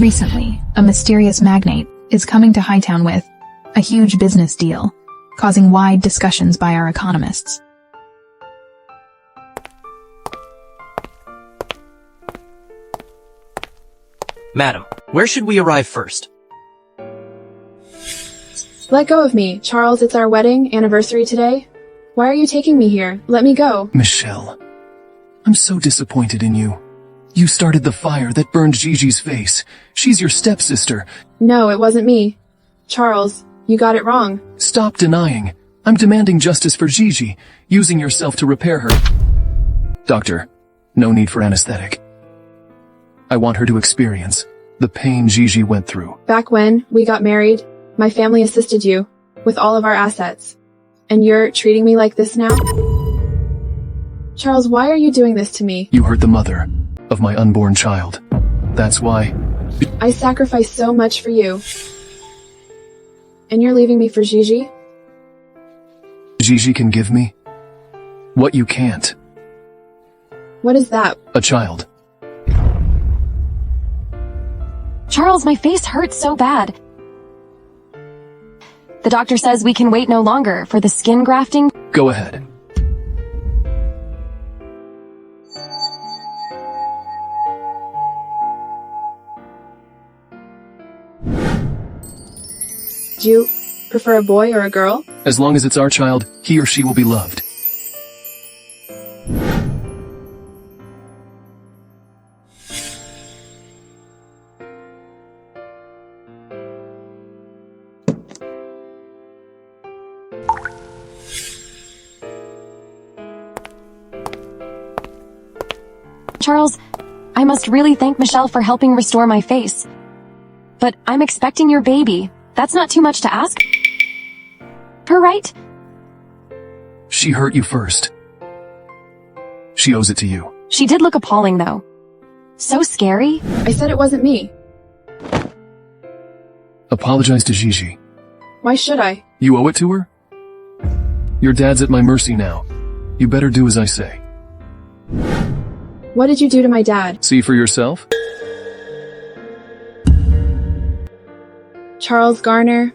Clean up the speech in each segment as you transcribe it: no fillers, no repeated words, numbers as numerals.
Recently, a mysterious magnate is coming to Hightown with a huge business deal, causing wide discussions by our economists. Madam, where should we arrive first? Let go of me, Charles. It's our wedding anniversary today. Why are you taking me here? Let me go. Michelle, I'm so disappointed in you. You started the fire that burned Gigi's face. She's your stepsister. No, it wasn't me. Charles, you got it wrong. Stop denying. I'm demanding justice for Gigi, using yourself to repair her. Doctor, no need for anesthetic. I want her to experience the pain Gigi went through. Back when we got married, my family assisted you with all of our assets. And you're treating me like this now? Charles, why are you doing this to me? You hurt the mother of my unborn child. That's why. I sacrificed so much for you. And you're leaving me for Gigi? Gigi can give me what you can't. What is that? A child. Charles, my face hurts so bad. The doctor says we can wait no longer for the skin grafting. Go ahead. Do you prefer a boy or a girl? As long as it's our child, he or she will be loved. Charles, I must really thank Michelle for helping restore my face. But I'm expecting your baby. That's not too much to ask. Her right? She hurt you first. She owes it to you. She did look appalling, though. So scary. I said it wasn't me. Apologize to Gigi. Why should I? You owe it to her? Your dad's at my mercy now. You better do as I say. What did you do to my dad? See for yourself? Charles Garner,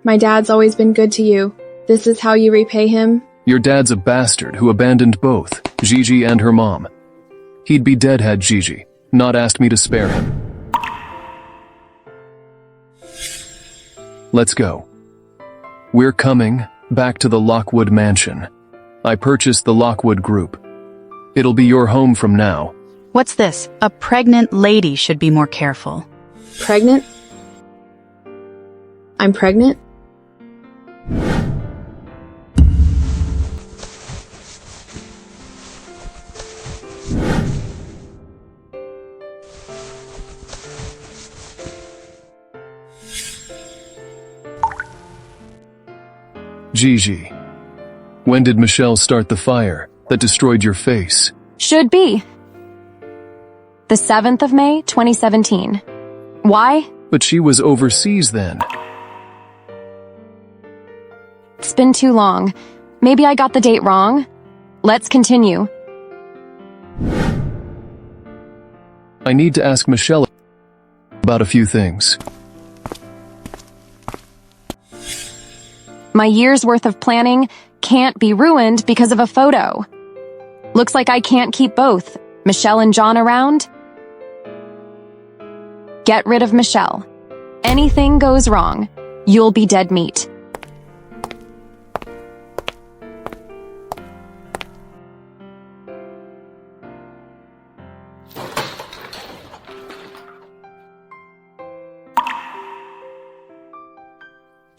my dad's always been good to you. This is how you repay him? Your dad's a bastard who abandoned both, Gigi and her mom. He'd be dead had Gigi not asked me to spare him. Let's go. We're coming back to the Lockwood Mansion. I purchased the Lockwood Group. It'll be your home from now. What's this? A pregnant lady should be more careful. Pregnant? I'm pregnant? Gigi, when did Michelle start the fire that destroyed your face? Should be. The 7th of May, 2017. Why? But she was overseas then. It's been too long. Maybe I got the date wrong. Let's continue. I need to ask Michelle about a few things. My year's worth of planning can't be ruined because of a photo. Looks like I can't keep both Michelle and John around. Get rid of Michelle. Anything goes wrong, you'll be dead meat.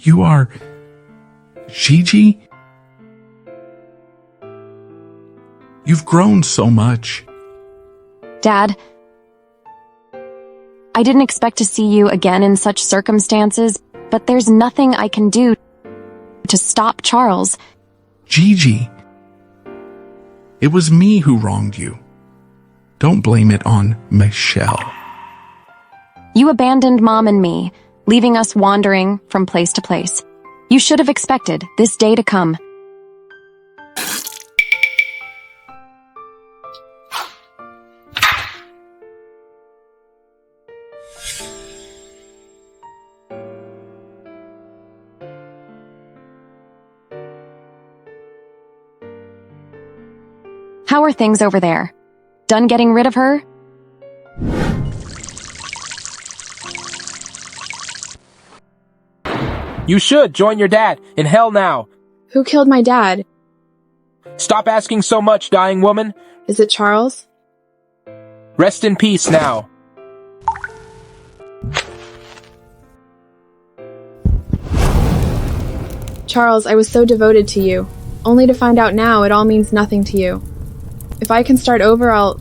You are Gigi? You've grown so much. Dad, I didn't expect to see you again in such circumstances, but there's nothing I can do to stop Charles. Gigi, it was me who wronged you. Don't blame it on Michelle. You abandoned Mom and me, leaving us wandering from place to place. You should have expected this day to come. How are things over there? Done getting rid of her? You should join your dad in hell now. Who killed my dad? Stop asking so much, dying woman. Is it Charles? Rest in peace now. Charles, I was so devoted to you, only to find out now it all means nothing to you. If I can start over, I'll...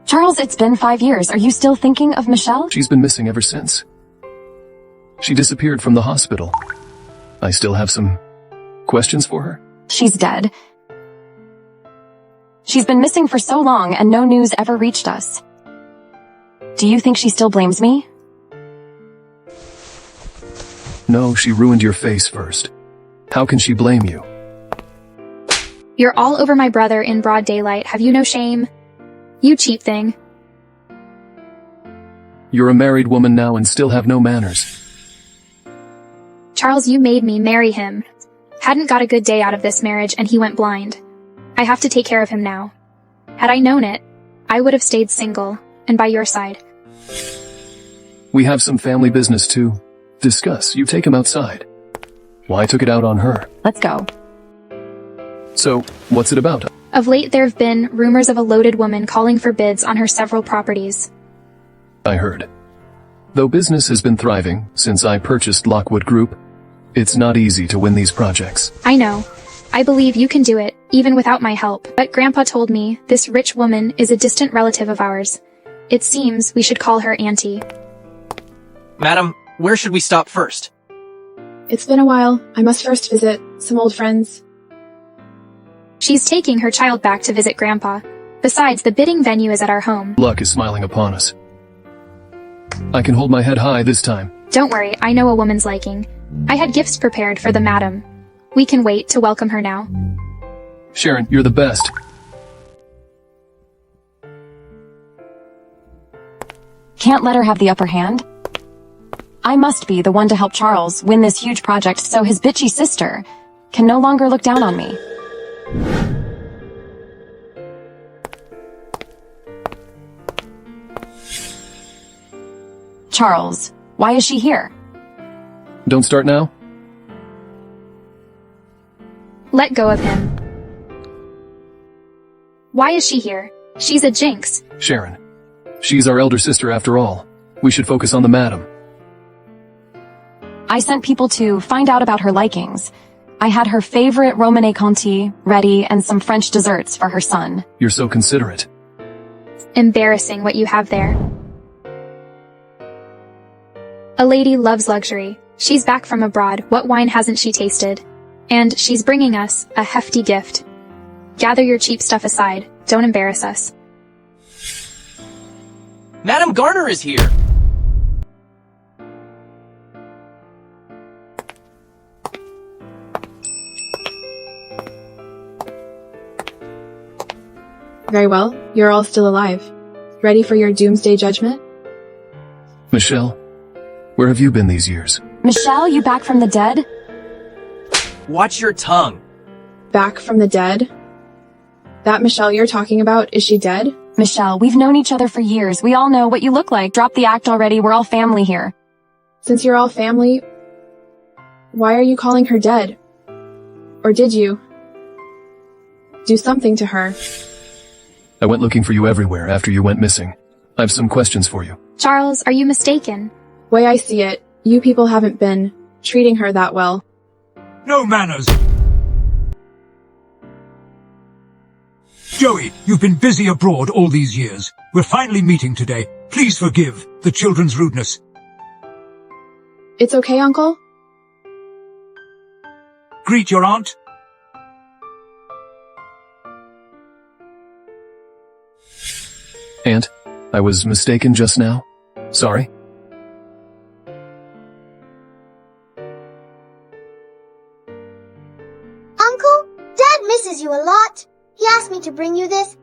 Charles, it's been 5 years. Are you still thinking of Michelle? She's been missing ever since. She disappeared from the hospital. I still have some questions for her. She's dead. She's been missing for so long and no news ever reached us. Do you think she still blames me? No, she ruined your face first. How can she blame you? You're all over my brother in broad daylight. Have you no shame? You cheap thing. You're a married woman now and still have no manners. Charles, you made me marry him. Hadn't got a good day out of this marriage and he went blind. I have to take care of him now. Had I known it, I would have stayed single and by your side. We have some family business to discuss. You take him outside. Why took it out on her? Let's go. So, what's it about? Of late there have been rumors of a loaded woman calling for bids on her several properties. I heard. Though business has been thriving since I purchased Lockwood Group, it's not easy to win these projects. I know. I believe you can do it, even without my help. But Grandpa told me this rich woman is a distant relative of ours. It seems we should call her Auntie. Madam, where should we stop first? It's been a while. I must first visit some old friends. She's taking her child back to visit Grandpa. Besides, the bidding venue is at our home. Luck is smiling upon us. I can hold my head high this time. Don't worry, I know a woman's liking. I had gifts prepared for the madam. We can wait to welcome her now. Sharon, you're the best. Can't let her have the upper hand. I must be the one to help Charles win this huge project so his bitchy sister can no longer look down on me. Charles, why is she here? Don't start now? Let go of him. Why is she here? She's a jinx. Sharon. She's our elder sister after all. We should focus on the madam. I sent people to find out about her likings. I had her favorite Romanée Conti ready and some French desserts for her son. You're so considerate. Embarrassing what you have there. A lady loves luxury. She's back from abroad. What wine hasn't she tasted? And she's bringing us a hefty gift. Gather your cheap stuff aside. Don't embarrass us. Madam Garner is here. Very well. You're all still alive. Ready for your doomsday judgment? Michelle, where have you been these years? Michelle, you back from the dead? Watch your tongue. Back from the dead? That Michelle you're talking about, is she dead? Michelle, we've known each other for years. We all know what you look like. Drop the act already. We're all family here. Since you're all family, why are you calling her dead? Or did you do something to her? I went looking for you everywhere after you went missing. I have some questions for you. Charles, are you mistaken? Way I see it, you people haven't been treating her that well. No manners! Joey, you've been busy abroad all these years. We're finally meeting today. Please forgive the children's rudeness. It's okay, Uncle? Greet your aunt. Aunt, I was mistaken just now. Sorry. Uncle, Dad misses you a lot. He asked me to bring you this.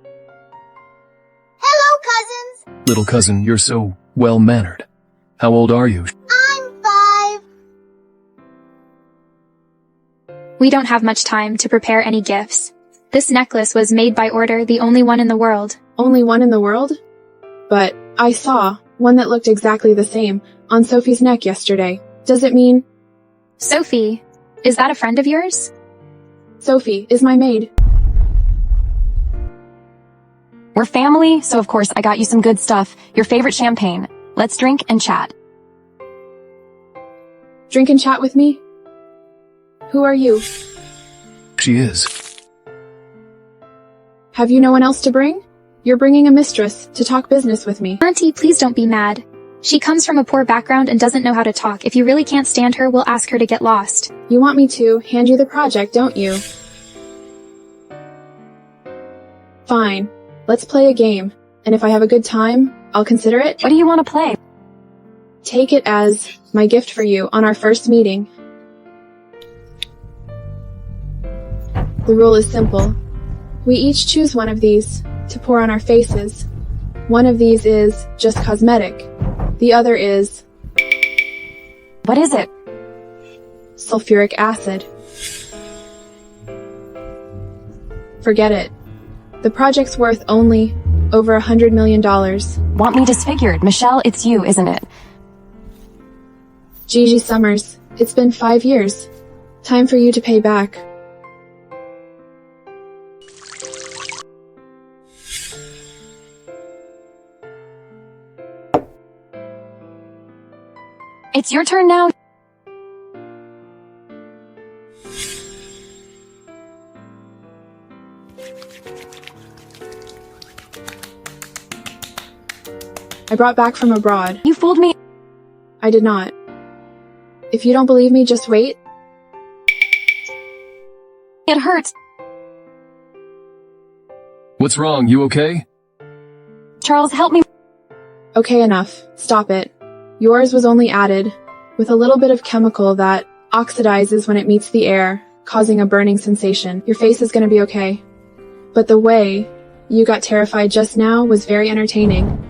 Hello, cousins. Little cousin, you're so well-mannered. How old are you? I'm 5. We don't have much time to prepare any gifts. This necklace was made by order, the only one in the world. Only one in the world? But I saw one that looked exactly the same on Sophie's neck yesterday. Does it mean... Sophie, is that a friend of yours? Sophie is my maid. We're family, so of course I got you some good stuff. Your favorite champagne. Let's drink and chat. Drink and chat with me? Who are you? She is. Have you no one else to bring? You're bringing a mistress to talk business with me. Auntie, please don't be mad. She comes from a poor background and doesn't know how to talk. If you really can't stand her, we'll ask her to get lost. You want me to hand you the project, don't you? Fine. Let's play a game. And if I have a good time, I'll consider it. What do you want to play? Take it as my gift for you on our first meeting. The rule is simple. We each choose one of these to pour on our faces. One of these is just cosmetic. The other is... What is it? Sulfuric acid. Forget it. The project's worth only over $100 million. Want me disfigured? Michelle, it's you, isn't it? Gigi Summers, it's been 5 years. Time for you to pay back. It's your turn now. I brought back from abroad. You fooled me. I did not. If you don't believe me, just wait. It hurts. What's wrong? You okay? Charles, help me. Okay, enough. Stop it. Yours was only added with a little bit of chemical that oxidizes when it meets the air, causing a burning sensation. Your face is gonna be okay. But the way you got terrified just now was very entertaining.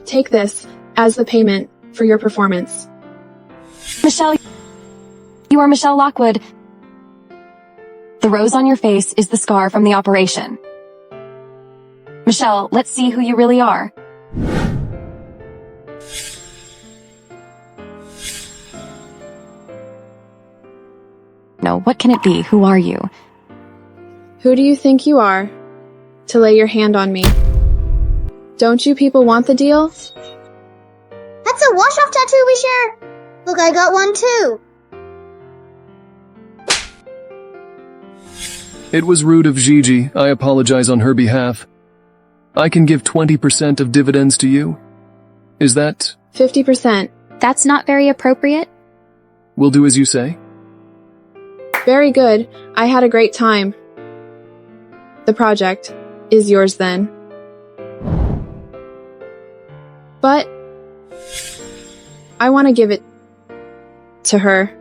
Take this as the payment for your performance. Michelle, you are Michelle Lockwood. The rose on your face is the scar from the operation. Michelle, let's see who you really are. No, what can it be? Who are you? Who do you think you are to lay your hand on me? Don't you people want the deal? That's a wash-off tattoo we share. Look, I got one too. It was rude of Gigi. I apologize on her behalf. I can give 20% of dividends to you. Is that... 50%. That's not very appropriate. We'll do as you say. Very good. I had a great time. The project is yours then. But I want to give it to her.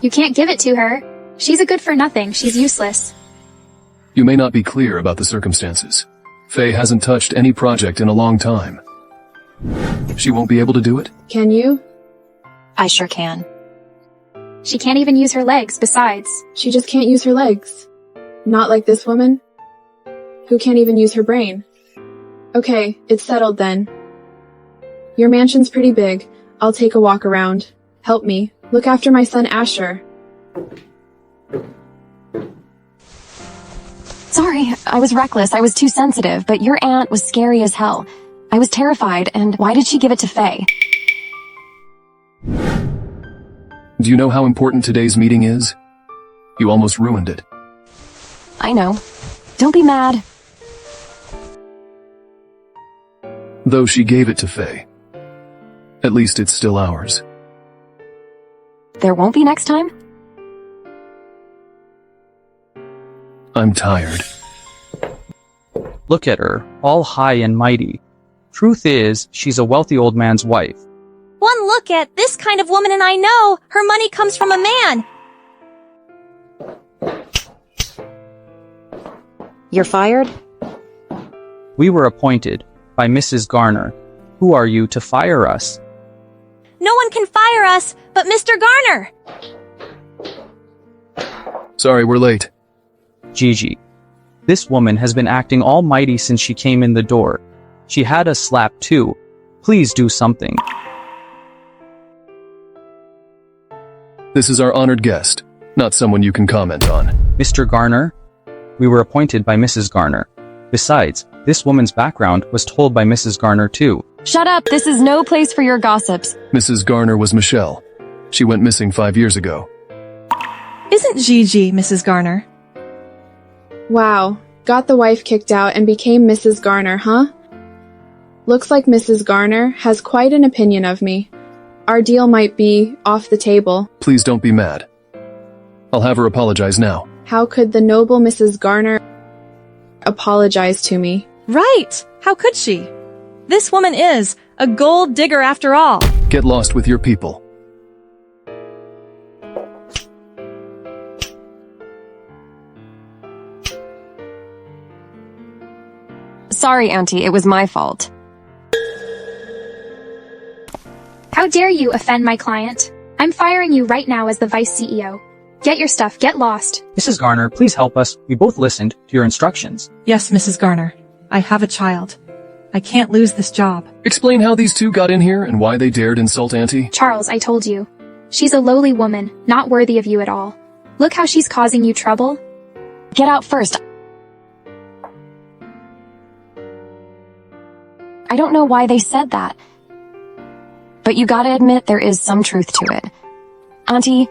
You can't give it to her. She's a good-for-nothing. She's useless. You may not be clear about the circumstances. Faye hasn't touched any project in a long time. She won't be able to do it? Can you? I sure can. She can't even use her legs, besides. She just can't use her legs. Not like this woman, who can't even use her brain. Okay, it's settled then. Your mansion's pretty big. I'll take a walk around. Help me. Look after my son Asher. Sorry, I was reckless. I was too sensitive, but your aunt was scary as hell. I was terrified, and why did she give it to Faye? Do you know how important today's meeting is? You almost ruined it. I know. Don't be mad. Though she gave it to Faye. At least it's still ours. There won't be next time? I'm tired. Look at her, all high and mighty. Truth is, she's a wealthy old man's wife. One look at this kind of woman and I know her money comes from a man. You're fired? We were appointed by Mrs. Garner. Who are you to fire us? No one can fire us but Mr. Garner. Sorry, we're late. Gigi. This woman has been acting almighty since she came in the door. She had us slapped too. Please do something. This is our honored guest, not someone you can comment on. Mr. Garner? We were appointed by Mrs. Garner. Besides, this woman's background was told by Mrs. Garner too. Shut up, this is no place for your gossips. Mrs. Garner was Michelle. She went missing 5 years ago. Isn't Gigi Mrs. Garner? Wow, got the wife kicked out and became Mrs. Garner, huh? Looks like Mrs. Garner has quite an opinion of me. Our deal might be off the table. Please don't be mad. I'll have her apologize now. How could the noble Mrs. Garner apologize to me? Right! How could she? This woman is a gold digger after all. Get lost with your people. Sorry, Auntie, it was my fault. How dare you offend my client? I'm firing you right now as the vice CEO. Get your stuff, get lost. Mrs. Garner, please help us. We both listened to your instructions. Yes, Mrs. Garner. I have a child. I can't lose this job. Explain how these two got in here and why they dared insult Auntie. Charles, I told you. She's a lowly woman, not worthy of you at all. Look how she's causing you trouble. Get out first. I don't know why they said that. But you gotta admit there is some truth to it. Auntie,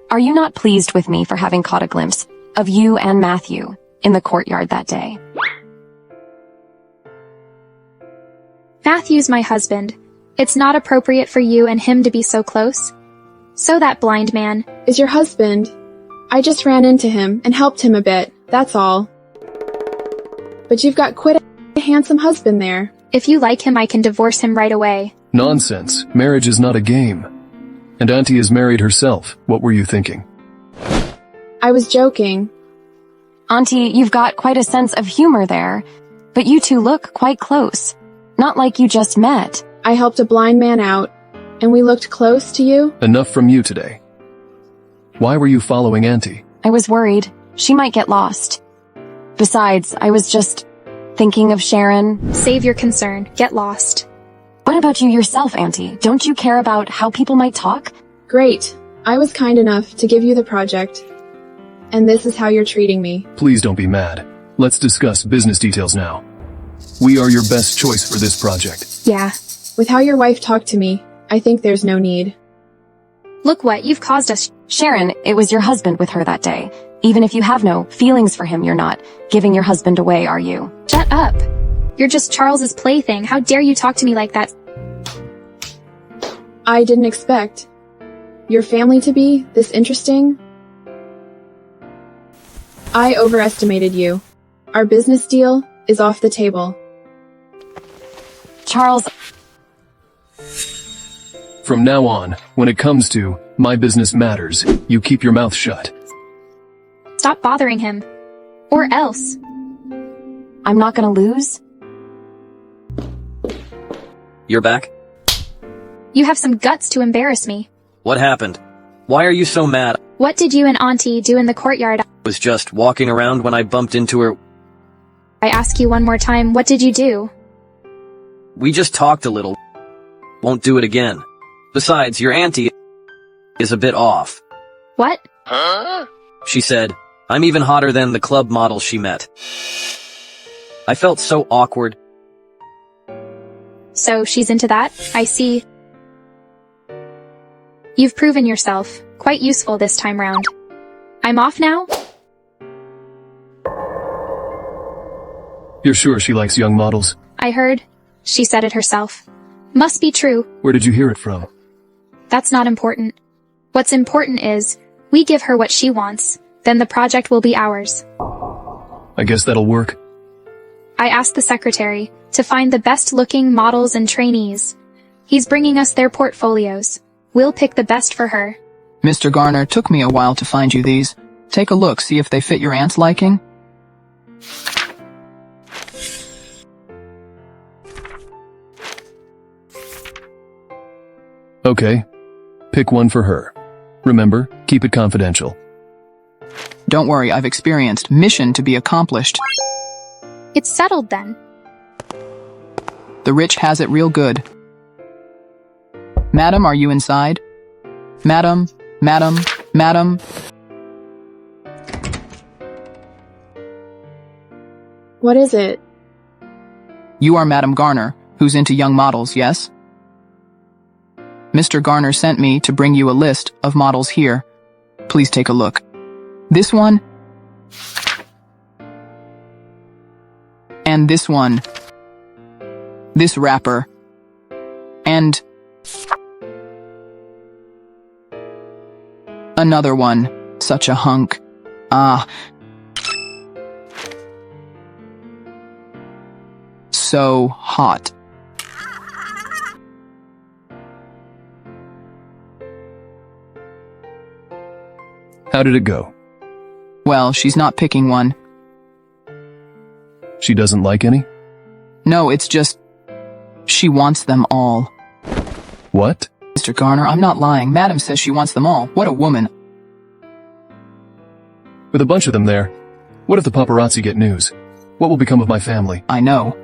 are you not pleased with me for having caught a glimpse of you and Matthew in the courtyard that day? Matthew's my husband. It's not appropriate for you and him to be so close. So that blind man is your husband. I just ran into him and helped him a bit, that's all. But you've got quite a handsome husband there. If you like him, I can divorce him right away. Nonsense. Marriage is not a game. And Auntie is married herself. What were you thinking? I was joking. Auntie, you've got quite a sense of humor there. But you two look quite close. Not like you just met. I helped a blind man out, and we looked close to you. Enough from you today. Why were you following Auntie? I was worried. She might get lost. Besides, I was just thinking of Sharon. Save your concern. Get lost. What about you yourself, Auntie? Don't you care about how people might talk? Great. I was kind enough to give you the project. And this is how you're treating me. Please don't be mad. Let's discuss business details now. We are your best choice for this project. Yeah. With how your wife talked to me, I think there's no need. Look what you've caused us. Sharon, it was your husband with her that day. Even if you have no feelings for him, you're not giving your husband away, are you? Shut up. You're just Charles's plaything. How dare you talk to me like that? I didn't expect your family to be this interesting. I overestimated you. Our business deal is off the table. Charles. From now on, when it comes to my business matters, you keep your mouth shut. Stop bothering him. Or else. I'm not gonna lose? You're back? You have some guts to embarrass me. What happened? Why are you so mad? What did you and Auntie do in the courtyard? I was just walking around when I bumped into her. I ask you one more time, what did you do? We just talked a little. Won't do it again. Besides, your auntie is a bit off. What? She said, I'm even hotter than the club model she met. I felt so awkward. So she's into that? I see. You've proven yourself quite useful this time round. I'm off now? You're sure she likes young models? I heard. She said it herself. Must be true. Where did you hear it from? That's not important. What's important is, we give her what she wants, then the project will be ours. I guess that'll work. I asked the secretary to find the best-looking models and trainees. He's bringing us their portfolios. We'll pick the best for her. Mr. Garner, took me a while to find you these. Take a look, see if they fit your aunt's liking. Okay. Pick one for her. Remember, keep it confidential. Don't worry, I've experienced. Mission to be accomplished. It's settled then. The rich has it real good. Madam, are you inside? Madam, madam, madam. What is it? You are Madam Garner, who's into young models, yes? Mr. Garner sent me to bring you a list of models here. Please take a look. This one. And this one. This rapper. And another one. Such a hunk. Ah. So hot. How did it go? Well, she's not picking one. She doesn't like any? No, it's just she wants them all. What? Mr. Garner, I'm not lying. Madam says she wants them all. What a woman. With a bunch of them there, what if the paparazzi get news? What will become of my family? I know.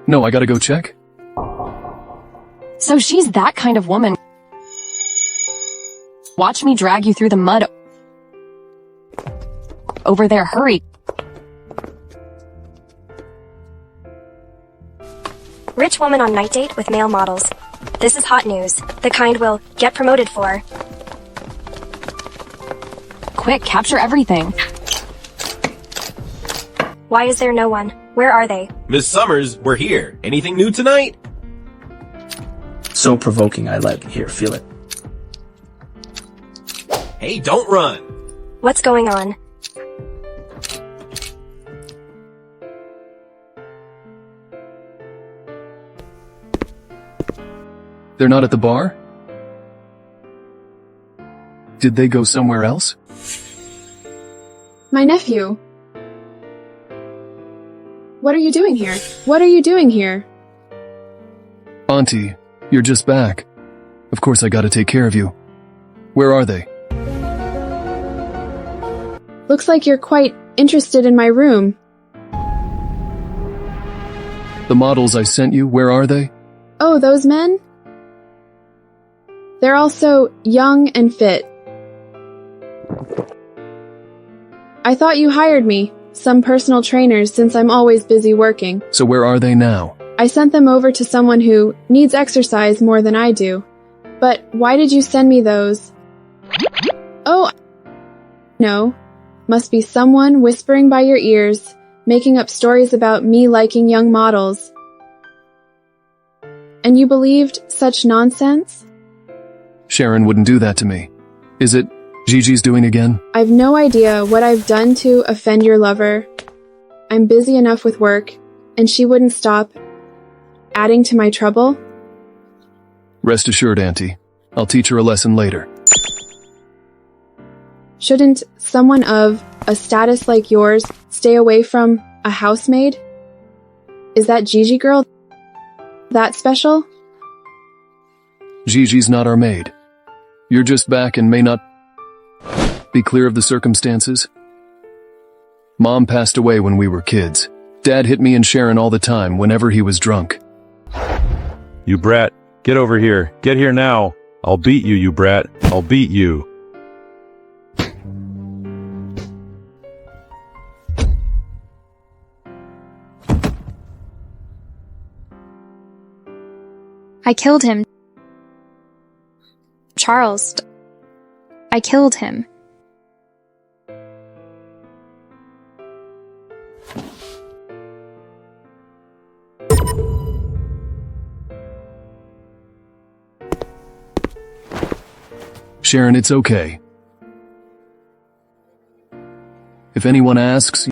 No, I gotta go check? So she's that kind of woman. Watch me drag you through the mud. Over there, hurry. Rich woman on night date with male models. This is hot news. The kind we'll get promoted for. Quick, capture everything. Why is there no one? Where are they? Miss Summers, we're here. Anything new tonight? So provoking, I like it. Here, feel it. Hey, don't run! What's going on? They're not at the bar? Did they go somewhere else? My nephew. What are you doing here? What are you doing here? Auntie, you're just back. Of course I gotta take care of you. Where are they? Looks like you're quite interested in my room. The models I sent you, where are they? Oh, those men? They're also young and fit. I thought you hired me, some personal trainers, since I'm always busy working. So where are they now? I sent them over to someone who needs exercise more than I do. But why did you send me those? Oh, no. Must be someone whispering by your ears, making up stories about me liking young models. And you believed such nonsense? Sharon wouldn't do that to me. Is it Gigi's doing again? I've no idea what I've done to offend your lover. I'm busy enough with work, and she wouldn't stop adding to my trouble. Rest assured, Auntie. I'll teach her a lesson later. Shouldn't someone of a status like yours stay away from a housemaid? Is that Gigi girl that special? Gigi's not our maid. You're just back and may not be clear of the circumstances. Mom passed away when we were kids. Dad hit me and Sharon all the time whenever he was drunk. You brat, get over here. Get here now. I'll beat you, you brat. I'll beat you. I killed him. Charles. I killed him. Sharon, it's okay. If anyone asks,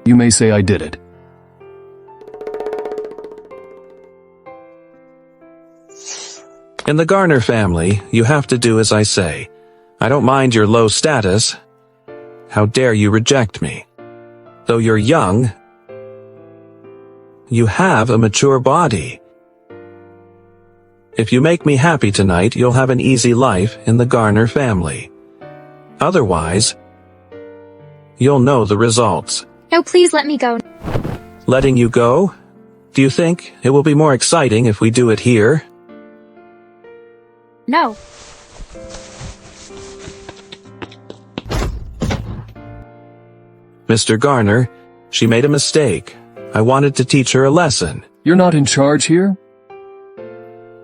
you may say I did it. In the Garner family, you have to do as I say. I don't mind your low status. How dare you reject me? Though you're young, you have a mature body. If you make me happy tonight, you'll have an easy life in the Garner family. Otherwise, you'll know the results. No, please let me go. Letting you go? Do you think it will be more exciting if we do it here? No. Mr. Garner, she made a mistake. I wanted to teach her a lesson. You're not in charge here?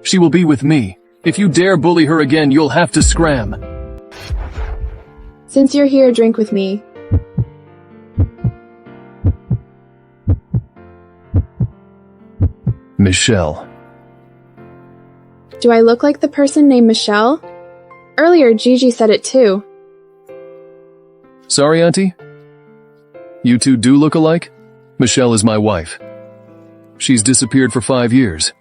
She will be with me. If you dare bully her again, you'll have to scram. Since you're here, drink with me. Michelle. Do I look like the person named Michelle? Earlier, Gigi said it too. Sorry, Auntie? You two do look alike? Michelle is my wife. She's disappeared for 5 years.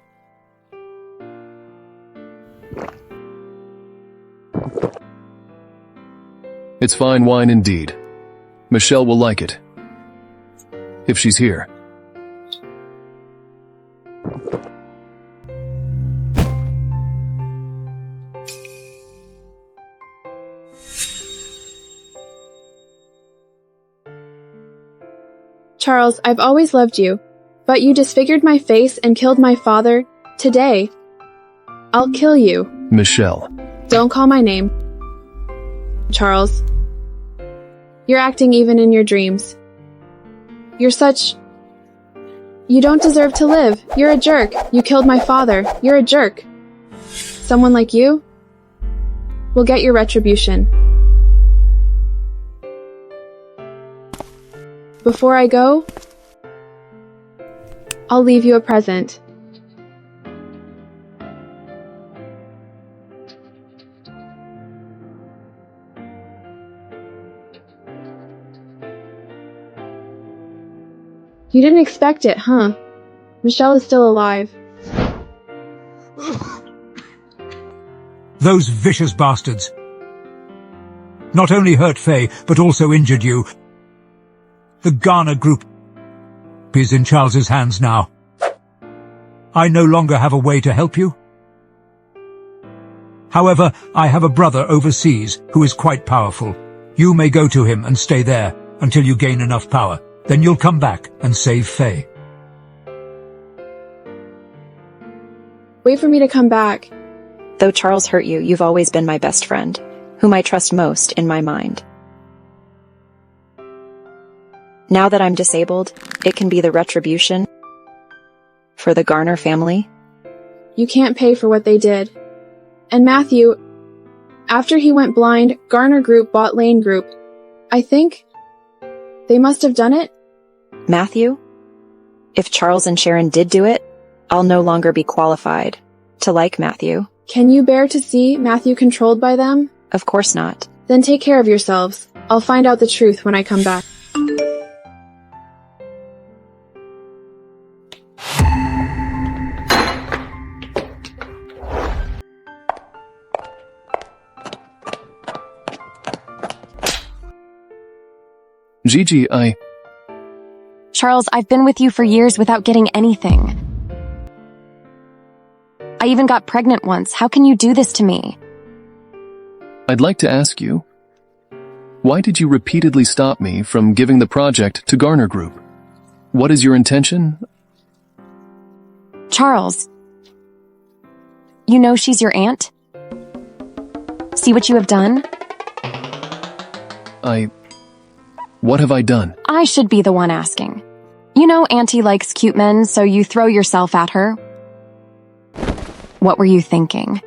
It's fine wine indeed. Michelle will like it. If she's here. Charles, I've always loved you, but you disfigured my face and killed my father. Today, I'll kill you. Michelle. Don't call my name. Charles. You're acting even in your dreams. You don't deserve to live. You're a jerk. You killed my father. You're a jerk. Someone like you will get your retribution. Before I go, I'll leave you a present. You didn't expect it, huh? Michelle is still alive. Those vicious bastards. Not only hurt Faye, but also injured you. The Garner Group is in Charles's hands now. I no longer have a way to help you. However, I have a brother overseas who is quite powerful. You may go to him and stay there until you gain enough power. Then you'll come back and save Faye. Wait for me to come back. Though Charles hurt you, you've always been my best friend, whom I trust most in my mind. Now that I'm disabled, it can be the retribution for the Garner family. You can't pay for what they did. And Matthew, after he went blind, Garner Group bought Lane Group. I think they must have done it. Matthew? If Charles and Sharon did do it, I'll no longer be qualified to like Matthew. Can you bear to see Matthew controlled by them? Of course not. Then take care of yourselves. I'll find out the truth when I come back. Gigi, Charles, I've been with you for years without getting anything. I even got pregnant once. How can you do this to me? I'd like to ask you, why did you repeatedly stop me from giving the project to Garner Group? What is your intention? Charles, you know she's your aunt? See what you have done? What have I done? I should be the one asking. You know Auntie likes cute men, so you throw yourself at her. What were you thinking?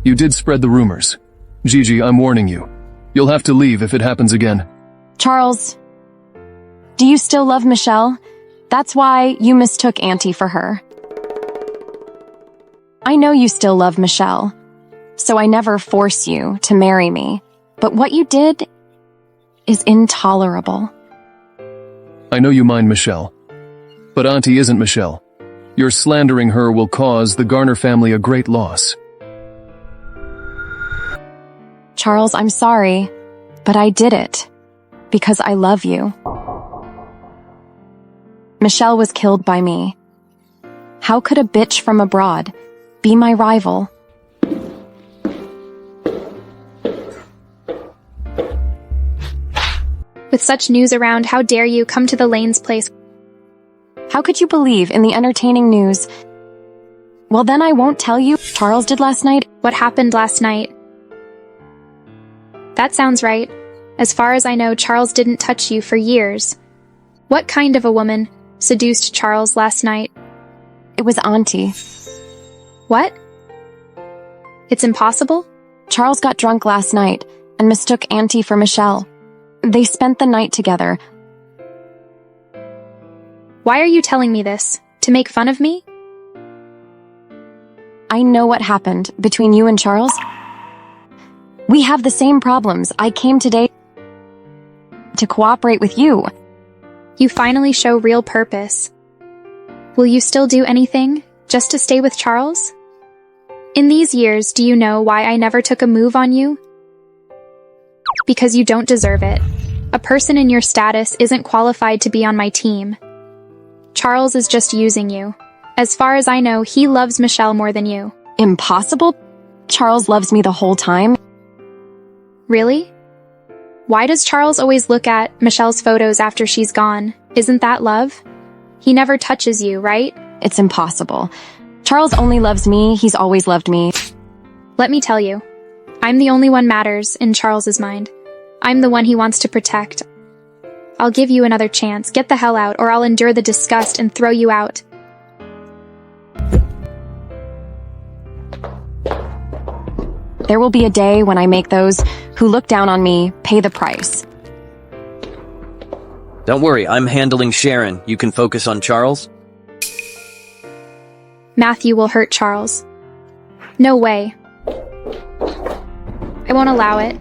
You did spread the rumors. Gigi, I'm warning you. You'll have to leave if it happens again. Charles, do you still love Michelle? That's why you mistook Auntie for her. I know you still love Michelle, so I never force you to marry me. But what you did is intolerable. I know you mind Michelle, but Auntie isn't Michelle. Your slandering her will cause the Garner family a great loss. Charles, I'm sorry, but I did it because I love you. Michelle was killed by me. How could a bitch from abroad be my rival? With such news around, how dare you come to the Lane's place? How could you believe in the entertaining news? Well, then I won't tell you. Charles did last night. What happened last night? That sounds right. As far as I know, Charles didn't touch you for years. What kind of a woman seduced Charles last night? It was Auntie. What? It's impossible? Charles got drunk last night and mistook Auntie for Michelle. They spent the night together. Why are you telling me this? To make fun of me? I know what happened between you and Charles. We have the same problems. I came today to cooperate with you. You finally show real purpose. Will you still do anything just to stay with Charles? In these years, do you know why I never took a move on you? Because you don't deserve it. A person in your status isn't qualified to be on my team. Charles is just using you. As far as I know, he loves Michelle more than you. Impossible? Charles loves me the whole time. Really? Why does Charles always look at Michelle's photos after she's gone? Isn't that love? He never touches you, right? It's impossible. Charles only loves me. He's always loved me. Let me tell you, I'm the only one matters in Charles's mind. I'm the one he wants to protect. I'll give you another chance. Get the hell out, or I'll endure the disgust and throw you out. There will be a day when I make those who look down on me pay the price. Don't worry, I'm handling Sharon. You can focus on Charles. Matthew will hurt Charles. No way. I won't allow it.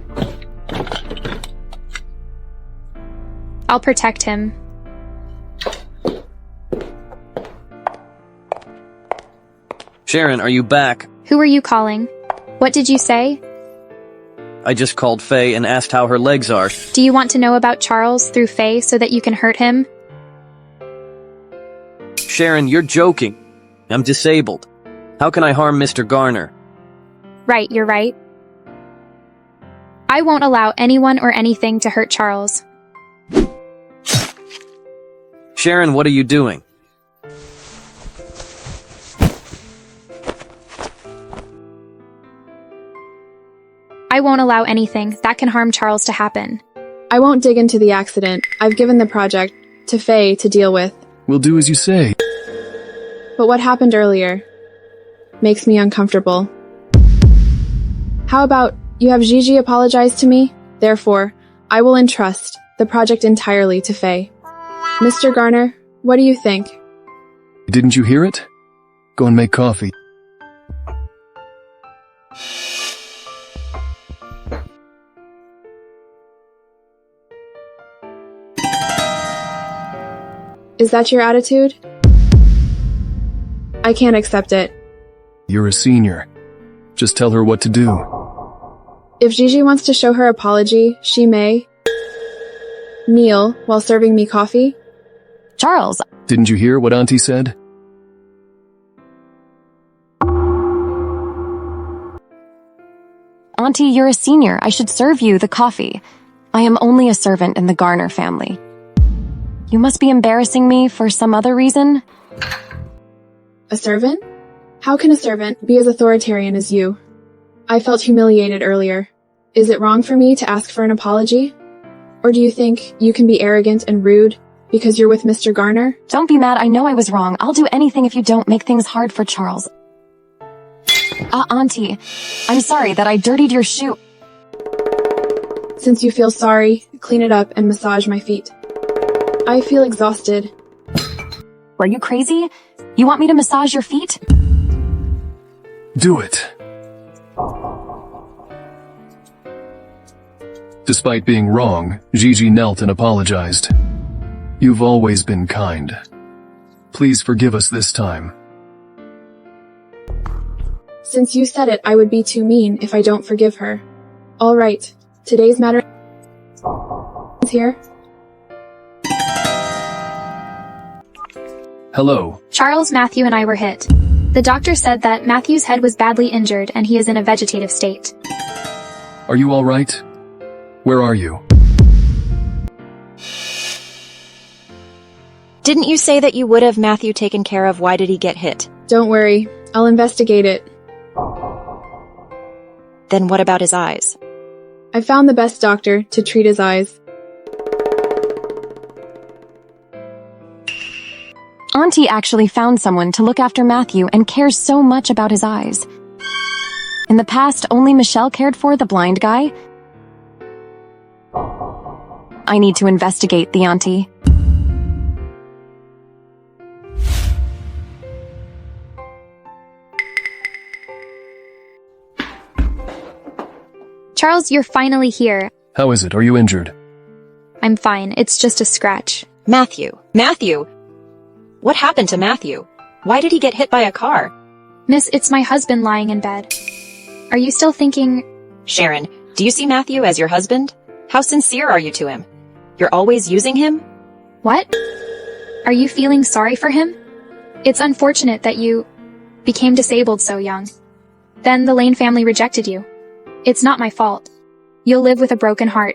I'll protect him. Sharon, are you back? Who are you calling? What did you say? I just called Faye and asked how her legs are. Do you want to know about Charles through Faye so that you can hurt him? Sharon, you're joking. I'm disabled. How can I harm Mr. Garner? Right, you're right. I won't allow anyone or anything to hurt Charles. Sharon, what are you doing? I won't allow anything that can harm Charles to happen. I won't dig into the accident. I've given the project to Faye to deal with. We'll do as you say. But what happened earlier makes me uncomfortable. How about you have Gigi apologize to me? Therefore, I will entrust the project entirely to Faye. Mr. Garner, what do you think? Didn't you hear it? Go and make coffee. Is that your attitude? I can't accept it. You're a senior. Just tell her what to do. If Gigi wants to show her apology, she may kneel while serving me coffee. Charles! Didn't you hear what Auntie said? Auntie, you're a senior. I should serve you the coffee. I am only a servant in the Garner family. You must be embarrassing me for some other reason? A servant? How can a servant be as authoritarian as you? I felt humiliated earlier. Is it wrong for me to ask for an apology? Or do you think you can be arrogant and rude because you're with Mr. Garner? Don't be mad. I know I was wrong. I'll do anything if you don't make things hard for Charles. Auntie, I'm sorry that I dirtied your shoe. Since you feel sorry, clean it up and massage my feet. I feel exhausted. Are you crazy? You want me to massage your feet? Do it. Despite being wrong, Gigi knelt and apologized. You've always been kind. Please forgive us this time. Since you said it, I would be too mean if I don't forgive her. All right, today's matter is here. Hello. Charles, Matthew, and I were hit. The doctor said that Matthew's head was badly injured and he is in a vegetative state. Are you all right? Where are you? Didn't you say that you would have Matthew taken care of? Why did he get hit? Don't worry, I'll investigate it. Then what about his eyes? I found the best doctor to treat his eyes. Auntie actually found someone to look after Matthew and cares so much about his eyes. In the past, only Michelle cared for the blind guy. I need to investigate the auntie. Charles, you're finally here. How is it? Are you injured? I'm fine. It's just a scratch. Matthew! What happened to Matthew? Why did he get hit by a car? Miss, it's my husband lying in bed. Are you still thinking... Sharon, do you see Matthew as your husband? How sincere are you to him? You're always using him? What? Are you feeling sorry for him? It's unfortunate that you became disabled so young. Then the Lane family rejected you. It's not my fault. You'll live with a broken heart.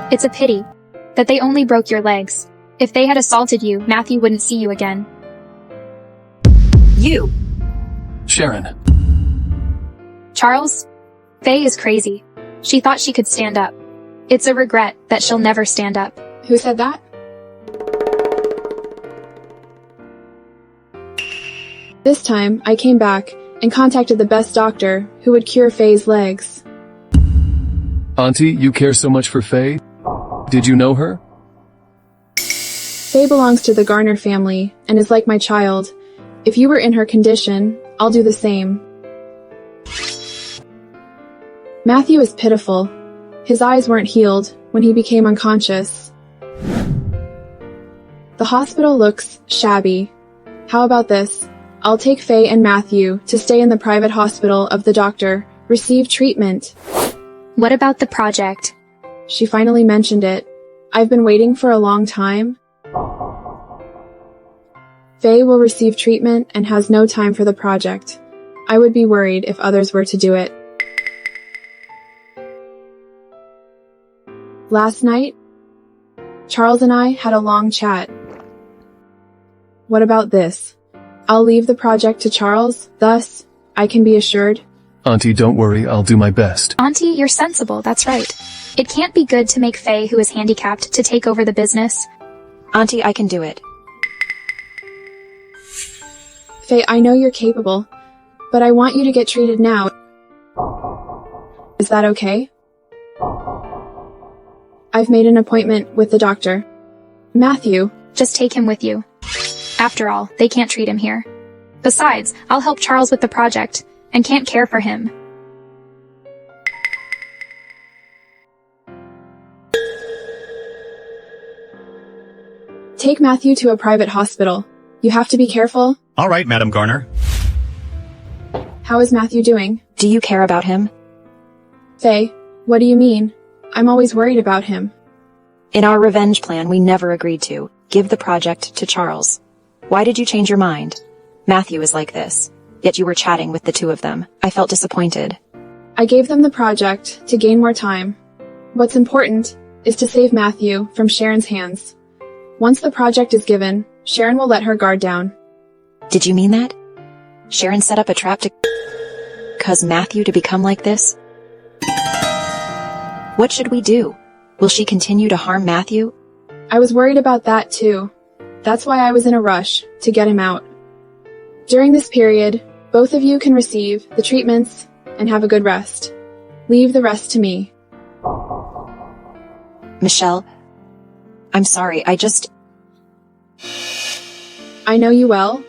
It's a pity that they only broke your legs. If they had assaulted you, Matthew wouldn't see you again. Sharon. Charles? Faye is crazy. She thought she could stand up. It's a regret that she'll never stand up. Who said that? This time, I came back and contacted the best doctor who would cure Faye's legs. Auntie, you care so much for Faye? Did you know her? Faye belongs to the Garner family and is like my child. If you were in her condition, I'll do the same. Matthew is pitiful. His eyes weren't healed when he became unconscious. The hospital looks shabby. How about this? I'll take Faye and Matthew to stay in the private hospital of the doctor, receive treatment. What about the project? She finally mentioned it. I've been waiting for a long time. Faye will receive treatment and has no time for the project. I would be worried if others were to do it. Last night, Charles and I had a long chat. What about this? I'll leave the project to Charles, thus, I can be assured. Auntie, don't worry, I'll do my best. Auntie, you're sensible, that's right. It can't be good to make Faye, who is handicapped, to take over the business. Auntie, I can do it. Faye, I know you're capable, but I want you to get treated now. Is that okay? I've made an appointment with the doctor. Matthew. Just take him with you. After all, they can't treat him here. Besides, I'll help Charles with the project, and can't care for him. Take Matthew to a private hospital. You have to be careful. All right, Madam Garner. How is Matthew doing? Do you care about him? Faye, what do you mean? I'm always worried about him. In our revenge plan, we never agreed to give the project to Charles. Why did you change your mind? Matthew is like this. Yet you were chatting with the two of them. I felt disappointed. I gave them the project to gain more time. What's important is to save Matthew from Sharon's hands. Once the project is given, Sharon will let her guard down. Did you mean that? Sharon set up a trap to cause Matthew to become like this? What should we do? Will she continue to harm Matthew? I was worried about that too. That's why I was in a rush to get him out. During this period, both of you can receive the treatments and have a good rest. Leave the rest to me. Michelle, I'm sorry, I know you well.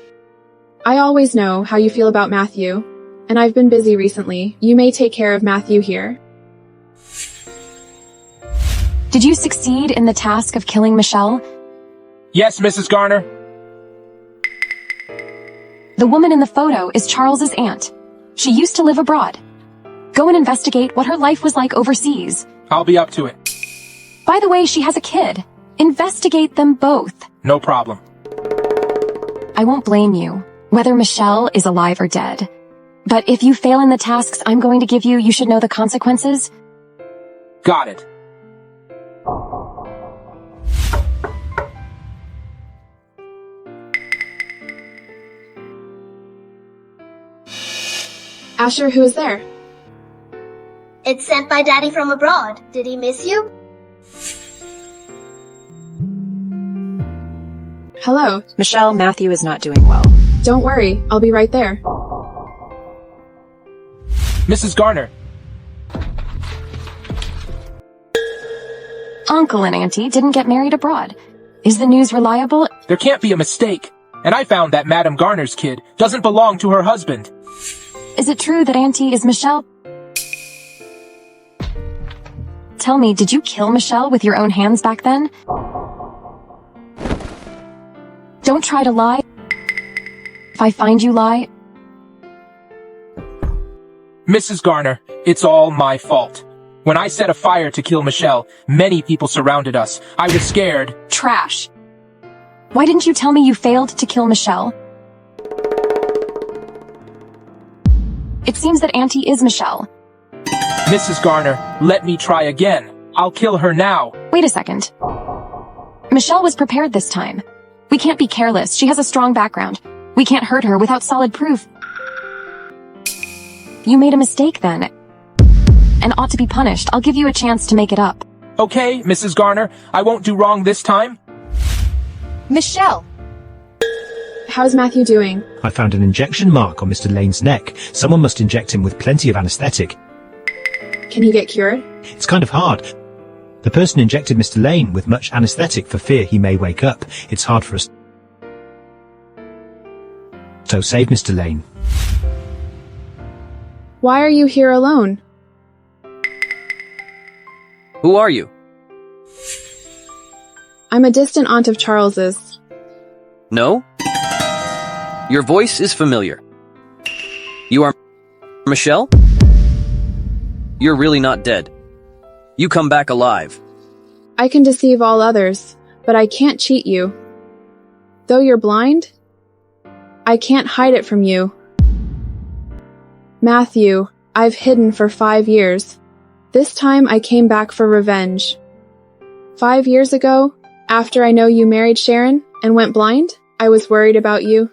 I always know how you feel about Matthew, and I've been busy recently. You may take care of Matthew here. Did you succeed in the task of killing Michelle? Yes, Mrs. Garner. The woman in the photo is Charles's aunt. She used to live abroad. Go and investigate what her life was like overseas. I'll be up to it. By the way, she has a kid. Investigate them both. No problem. I won't blame you, whether Michelle is alive or dead. But if you fail in the tasks I'm going to give you, you should know the consequences. Got it. Asher, who is there? It's sent by Daddy from abroad. Did he miss you? Hello. Michelle, Matthew is not doing well. Don't worry, I'll be right there. Mrs. Garner. Uncle and Auntie didn't get married abroad. Is the news reliable? There can't be a mistake. And I found that Madame Garner's kid doesn't belong to her husband. Is it true that Auntie is Michelle? Tell me, did you kill Michelle with your own hands back then? Don't try to lie. If I find you lie... Mrs. Garner, it's all my fault. When I set a fire to kill Michelle, many people surrounded us. I was scared. Trash. Why didn't you tell me you failed to kill Michelle? It seems that Auntie is Michelle. Mrs. Garner, let me try again. I'll kill her now. Wait a second. Michelle was prepared this time. We can't be careless. She has a strong background. We can't hurt her without solid proof. You made a mistake then, and ought to be punished. I'll give you a chance to make it up. Okay, Mrs. Garner, I won't do wrong this time. Michelle! How's Matthew doing? I found an injection mark on Mr. Lane's neck. Someone must inject him with plenty of anesthetic. Can he get cured? It's kind of hard. The person injected Mr. Lane with much anesthetic for fear he may wake up. It's hard for us. So save Mr. Lane. Why are you here alone? Who are you? I'm a distant aunt of Charles's. No? Your voice is familiar. You are Michelle? You're really not dead. You come back alive. I can deceive all others, but I can't cheat you. Though you're blind, I can't hide it from you. Matthew, I've hidden for 5 years. This time I came back for revenge. 5 years ago, after I know you married Sharon and went blind, I was worried about you.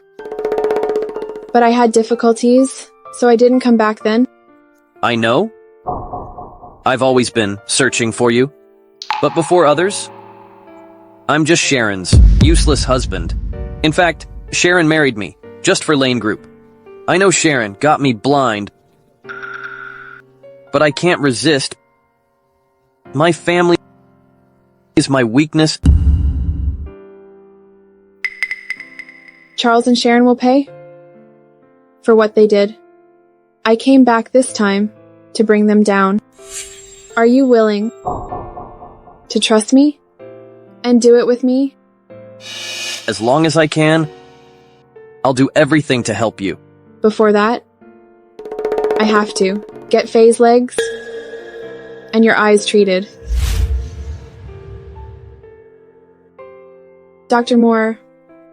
But I had difficulties, so I didn't come back then. I know. I've always been searching for you. But before others, I'm just Sharon's useless husband. In fact, Sharon married me, just for Lane Group. I know Sharon got me blind, but I can't resist. My family is my weakness. Charles and Sharon will pay for what they did. I came back this time to bring them down. Are you willing to trust me and do it with me? As long as I can, I'll do everything to help you. Before that, I have to get Faye's legs and your eyes treated. Dr. Moore,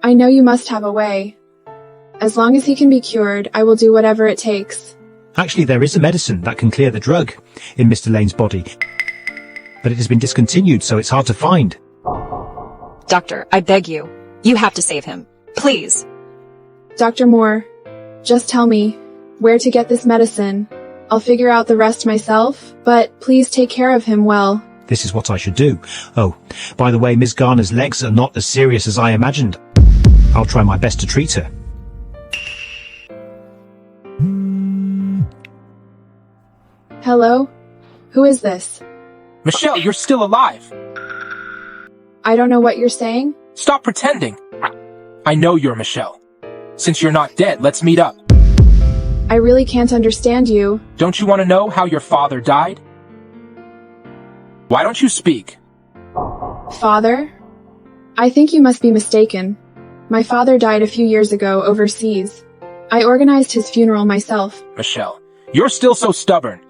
I know you must have a way. As long as he can be cured, I will do whatever it takes. Actually, there is a medicine that can clear the drug in Mr. Lane's body. But it has been discontinued, so it's hard to find. Doctor, I beg you. You have to save him. Please. Dr. Moore, just tell me where to get this medicine. I'll figure out the rest myself, but please take care of him well. This is what I should do. Oh, by the way, Miss Garner's legs are not as serious as I imagined. I'll try my best to treat her. Hello? Who is this? Michelle, you're still alive. I don't know what you're saying. Stop pretending. I know you're Michelle. Since you're not dead, let's meet up. I really can't understand you. Don't you want to know how your father died? Why don't you speak? Father? I think you must be mistaken. My father died a few years ago overseas. I organized his funeral myself. Michelle, you're still so stubborn.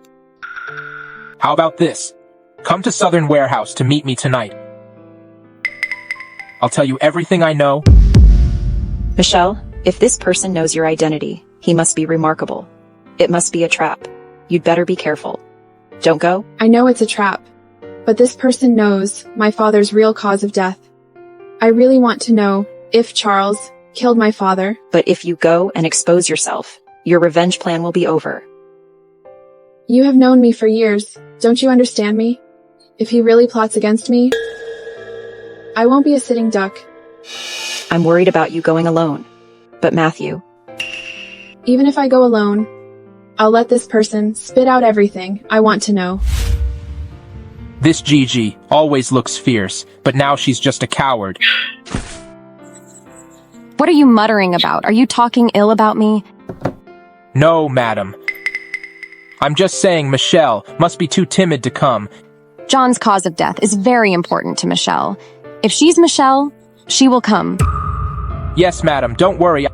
How about this? Come to Southern Warehouse to meet me tonight. I'll tell you everything I know. Michelle, if this person knows your identity, he must be remarkable. It must be a trap. You'd better be careful. Don't go. I know it's a trap, but this person knows my father's real cause of death. I really want to know if Charles killed my father. But if you go and expose yourself, your revenge plan will be over. You have known me for years. Don't you understand me? If he really plots against me, I won't be a sitting duck. I'm worried about you going alone. But Matthew, Even if I go alone, I'll let this person spit out everything I want to know. This Gigi always looks fierce, but now she's just a coward. What are you muttering about? Are you talking ill about me? No, madam. I'm just saying Michelle must be too timid to come. John's cause of death is very important to Michelle. If she's Michelle, she will come. Yes, madam, don't worry. I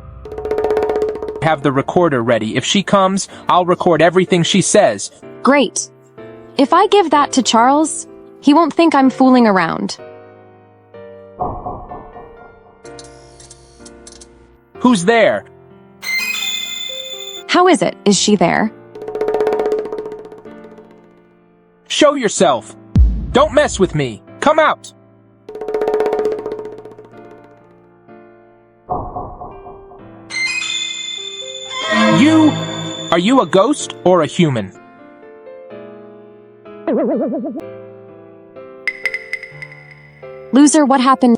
have the recorder ready. If she comes, I'll record everything she says. Great. If I give that to Charles, he won't think I'm fooling around. Who's there? How is it? Is she there? Show yourself. Don't mess with me. Come out. Are you a ghost or a human? Loser, what happened?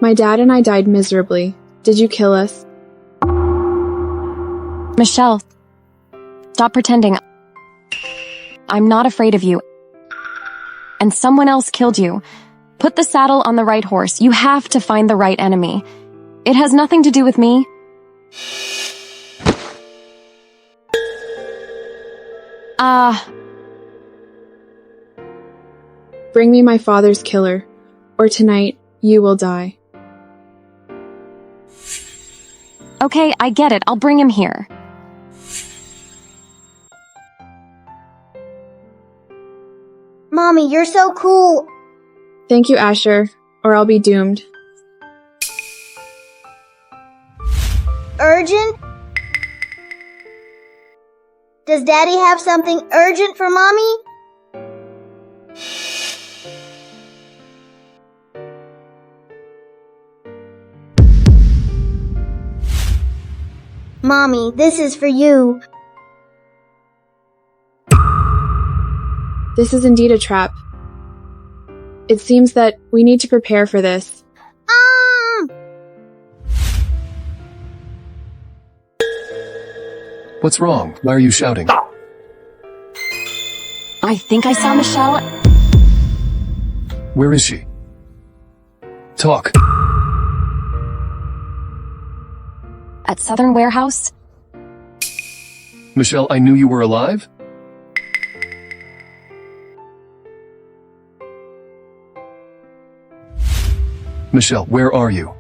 My dad and I died miserably. Did you kill us? Michelle, stop pretending. I'm not afraid of you. And someone else killed you. Put the saddle on the right horse. You have to find the right enemy. It has nothing to do with me. Bring me my father's killer, or tonight you will die. Okay, I get it. I'll bring him here. Mommy, you're so cool. Thank you, Asher, or I'll be doomed. Urgent? Does Daddy have something urgent for Mommy? Mommy, this is for you. This is indeed a trap. It seems that we need to prepare for this. What's wrong? Why are you shouting? I think I saw Michelle. Where is she? Talk. At Southern Warehouse? Michelle, I knew you were alive? Michelle, where are you?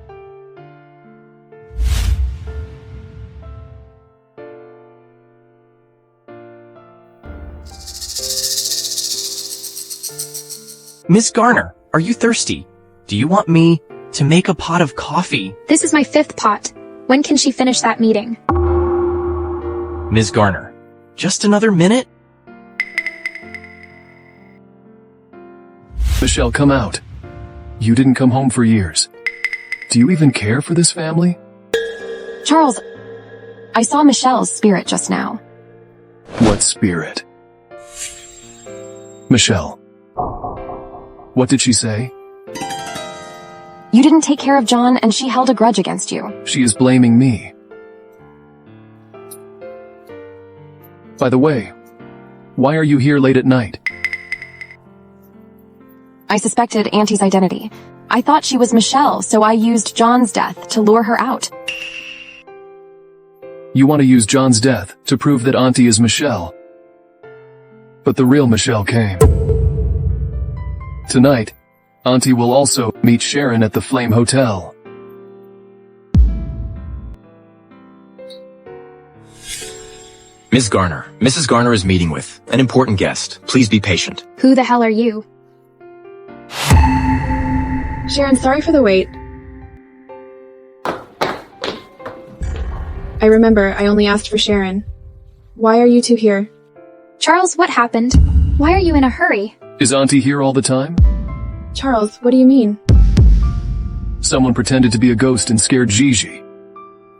Miss Garner, are you thirsty? Do you want me to make a pot of coffee? This is my 5th pot. When can she finish that meeting? Ms. Garner, just another minute? Michelle, come out. You didn't come home for years. Do you even care for this family? Charles, I saw Michelle's spirit just now. What spirit? Michelle. What did she say? You didn't take care of John and she held a grudge against you. She is blaming me. By the way, why are you here late at night? I suspected Auntie's identity. I thought she was Michelle, so I used John's death to lure her out. You want to use John's death to prove that Auntie is Michelle. But the real Michelle came. Tonight, Auntie will also meet Sharon at the Flame Hotel. Ms. Garner, Mrs. Garner is meeting with an important guest. Please be patient. Who the hell are you? Sharon, sorry for the wait. I remember I only asked for Sharon. Why are you two here? Charles, what happened? Why are you in a hurry? Is Auntie here all the time? Charles, what do you mean? Someone pretended to be a ghost and scared Gigi.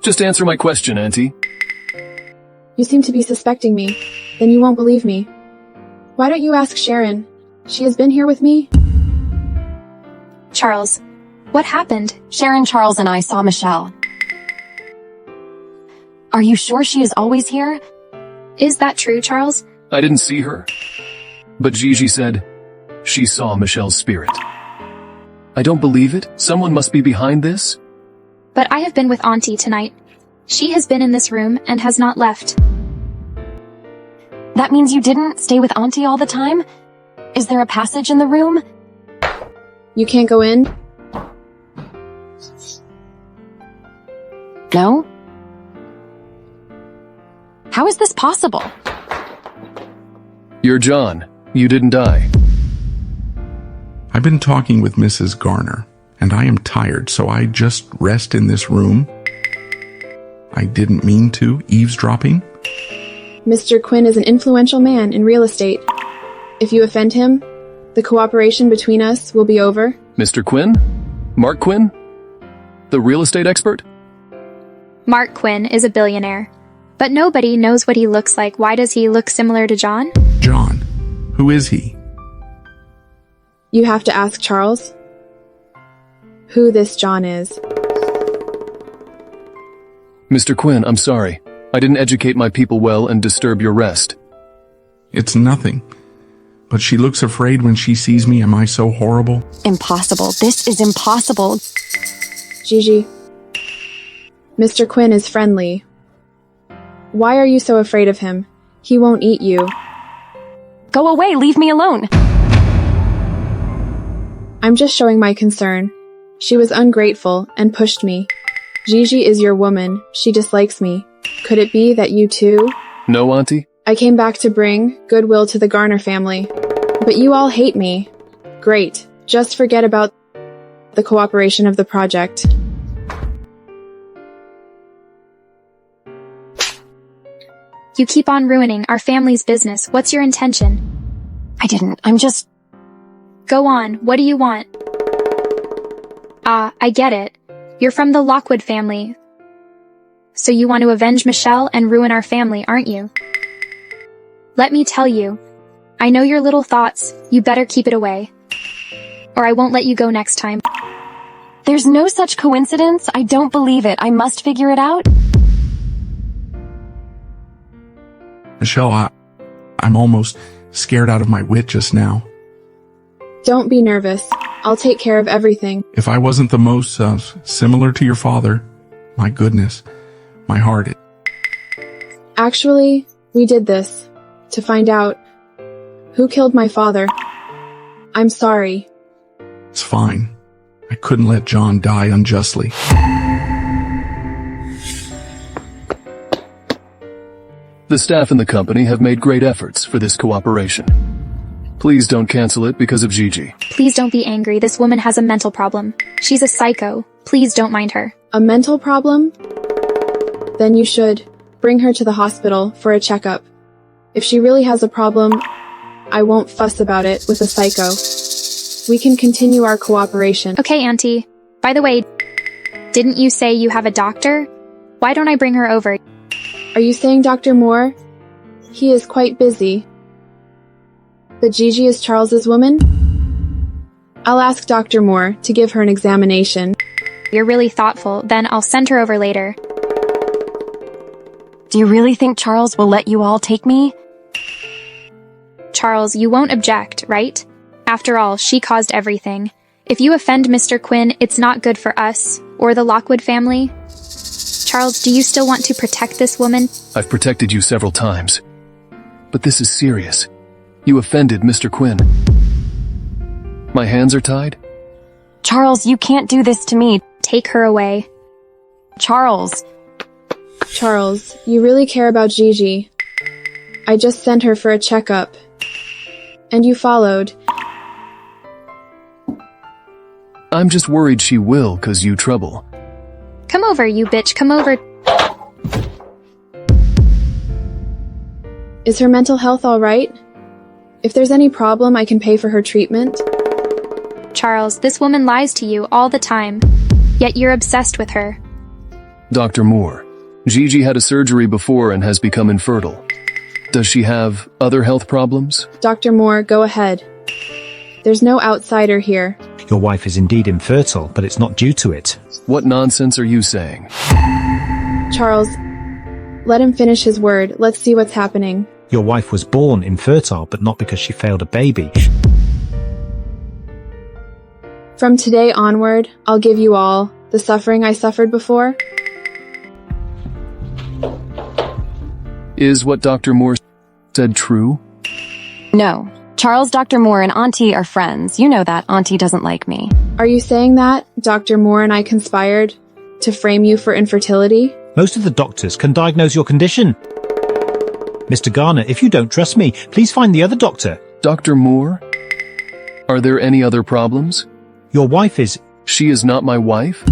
Just answer my question, Auntie. You seem to be suspecting me. Then you won't believe me. Why don't you ask Sharon? She has been here with me. Charles, what happened? Sharon, Charles, and I saw Michelle. Are you sure she is always here? Is that true, Charles? I didn't see her. But Gigi said she saw Michelle's spirit. I don't believe it. Someone must be behind this. But I have been with Auntie tonight. She has been in this room and has not left. That means you didn't stay with Auntie all the time? Is there a passage in the room? You can't go in? No? How is this possible? You're John. You didn't die. I've been talking with Mrs. Garner, and I am tired, so I just rest in this room. I didn't mean to, eavesdropping. Mr. Quinn is an influential man in real estate. If you offend him, the cooperation between us will be over. Mr. Quinn? Mark Quinn? The real estate expert? Mark Quinn is a billionaire. But nobody knows what he looks like. Why does he look similar to John? John. Who is he? You have to ask Charles who this John is. Mr. Quinn, I'm sorry. I didn't educate my people well and disturb your rest. It's nothing. But she looks afraid when she sees me. Am I so horrible? Impossible. This is impossible. Gigi. Mr. Quinn is friendly. Why are you so afraid of him? He won't eat you. Go away. Leave me alone. I'm just showing my concern. She was ungrateful and pushed me. Gigi is your woman. She dislikes me. Could it be that you too? No, Auntie. I came back to bring goodwill to the Garner family. But you all hate me. Great. Just forget about the cooperation of the project. You keep on ruining our family's business. What's your intention? I didn't. I'm just... Go on. What do you want? I get it. You're from the Lockwood family. So you want to avenge Michelle and ruin our family, aren't you? Let me tell you. I know your little thoughts. You better keep it away. Or I won't let you go next time. There's no such coincidence. I don't believe it. I must figure it out. Michelle, I'm almost scared out of my wit just now. Don't be nervous. I'll take care of everything. If I wasn't the most similar to your father, my goodness, my heart. Actually, we did this to find out who killed my father. I'm sorry. It's fine. I couldn't let John die unjustly. The staff and the company have made great efforts for this cooperation. Please don't cancel it because of Gigi. Please don't be angry. This woman has a mental problem. She's a psycho. Please don't mind her. A mental problem? Then you should bring her to the hospital for a checkup. If she really has a problem, I won't fuss about it with a psycho. We can continue our cooperation. Okay, Auntie. By the way, didn't you say you have a doctor? Why don't I bring her over? Are you saying Dr. Moore? He is quite busy. But Gigi is Charles's woman? I'll ask Dr. Moore to give her an examination. You're really thoughtful. Then I'll send her over later. Do you really think Charles will let you all take me? Charles, you won't object, right? After all, she caused everything. If you offend Mr. Quinn, it's not good for us, or the Lockwood family. Charles, do you still want to protect this woman? I've protected you several times. But this is serious. You offended Mr. Quinn. My hands are tied? Charles, you can't do this to me. Take her away. Charles. Charles, you really care about Gigi. I just sent her for a checkup. And you followed. I'm just worried she will cause you trouble. Come over, you bitch. Come over. Is her mental health all right? If there's any problem, I can pay for her treatment. Charles, this woman lies to you all the time. Yet you're obsessed with her. Dr. Moore, Gigi had a surgery before and has become infertile. Does she have other health problems? Dr. Moore, go ahead. There's no outsider here. Your wife is indeed infertile, but it's not due to it. What nonsense are you saying? Charles, let him finish his word. Let's see what's happening. Your wife was born infertile, but not because she failed a baby. From today onward, I'll give you all the suffering I suffered before. Is what Dr. Moore said true? No. Charles, Dr. Moore, and Auntie are friends. You know that. Auntie doesn't like me. Are you saying that Dr. Moore and I conspired to frame you for infertility? Most of the doctors can diagnose your condition. Mr. Garner, if you don't trust me, please find the other doctor. Dr. Moore? Are there any other problems? Your wife is... She is not my wife?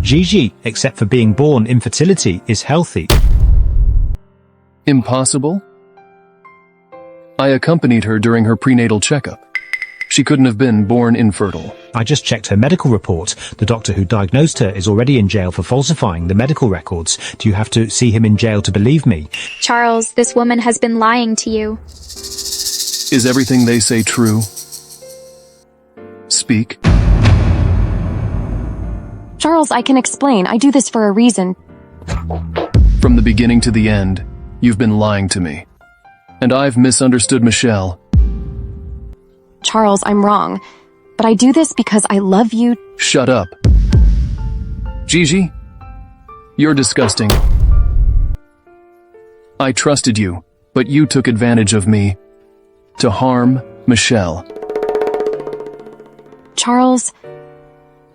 Gigi, except for being born infertility, is healthy. Impossible? I accompanied her during her prenatal checkup. She couldn't have been born infertile. I just checked her medical report. The doctor who diagnosed her is already in jail for falsifying the medical records. Do you have to see him in jail to believe me? Charles, this woman has been lying to you. Is everything they say true? Speak. Charles, I can explain. I do this for a reason. From the beginning to the end, you've been lying to me. And I've misunderstood Michelle. Charles, I'm wrong. But I do this because I love you. Shut up. Gigi, you're disgusting. I trusted you, but you took advantage of me to harm Michelle. Charles,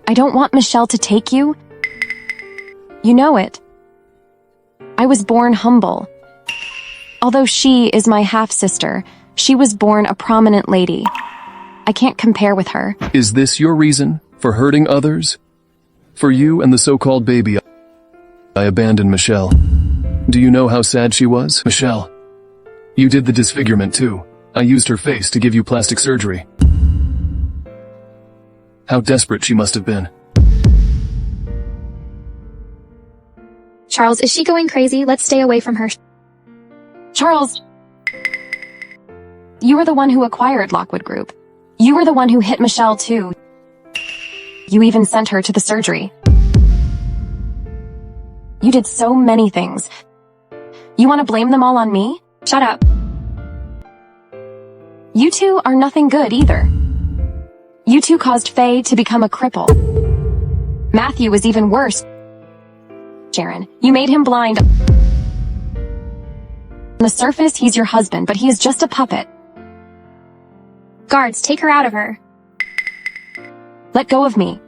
I don't want Michelle to take you. You know it. I was born humble. Although she is my half-sister, she was born a prominent lady. I can't compare with her. Is this your reason for hurting others? For you and the so-called baby, I abandoned Michelle. Do you know how sad she was? Michelle, you did the disfigurement too. I used her face to give you plastic surgery. How desperate she must have been. Charles, is she going crazy? Let's stay away from her. Charles, you were the one who acquired Lockwood Group. You were the one who hit Michelle too. You even sent her to the surgery. You did so many things. You want to blame them all on me? Shut up. You two are nothing good either. You two caused Faye to become a cripple. Matthew was even worse. Sharon, you made him blind. On the surface, he's your husband, but he is just a puppet. Guards, take her out of her. Let go of me.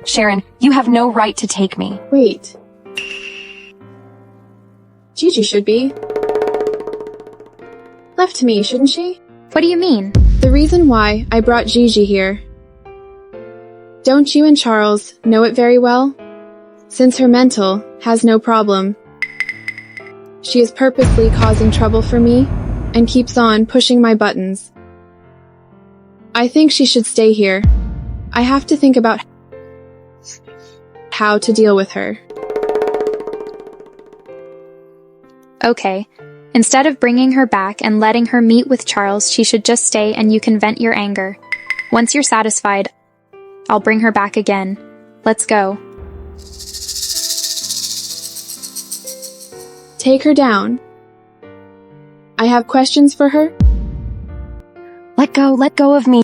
Sharon, you have no right to take me. Wait. Gigi should be left to me, shouldn't she? What do you mean? The reason why I brought Gigi here. Don't you and Charles know it very well? Since her mental has no problem, she is purposely causing trouble for me and keeps on pushing my buttons. I think she should stay here. I have to think about how to deal with her. Okay. Instead of bringing her back and letting her meet with Charles, she should just stay and you can vent your anger. Once you're satisfied, I'll bring her back again. Let's go. Take her down. I have questions for her. Let go of me.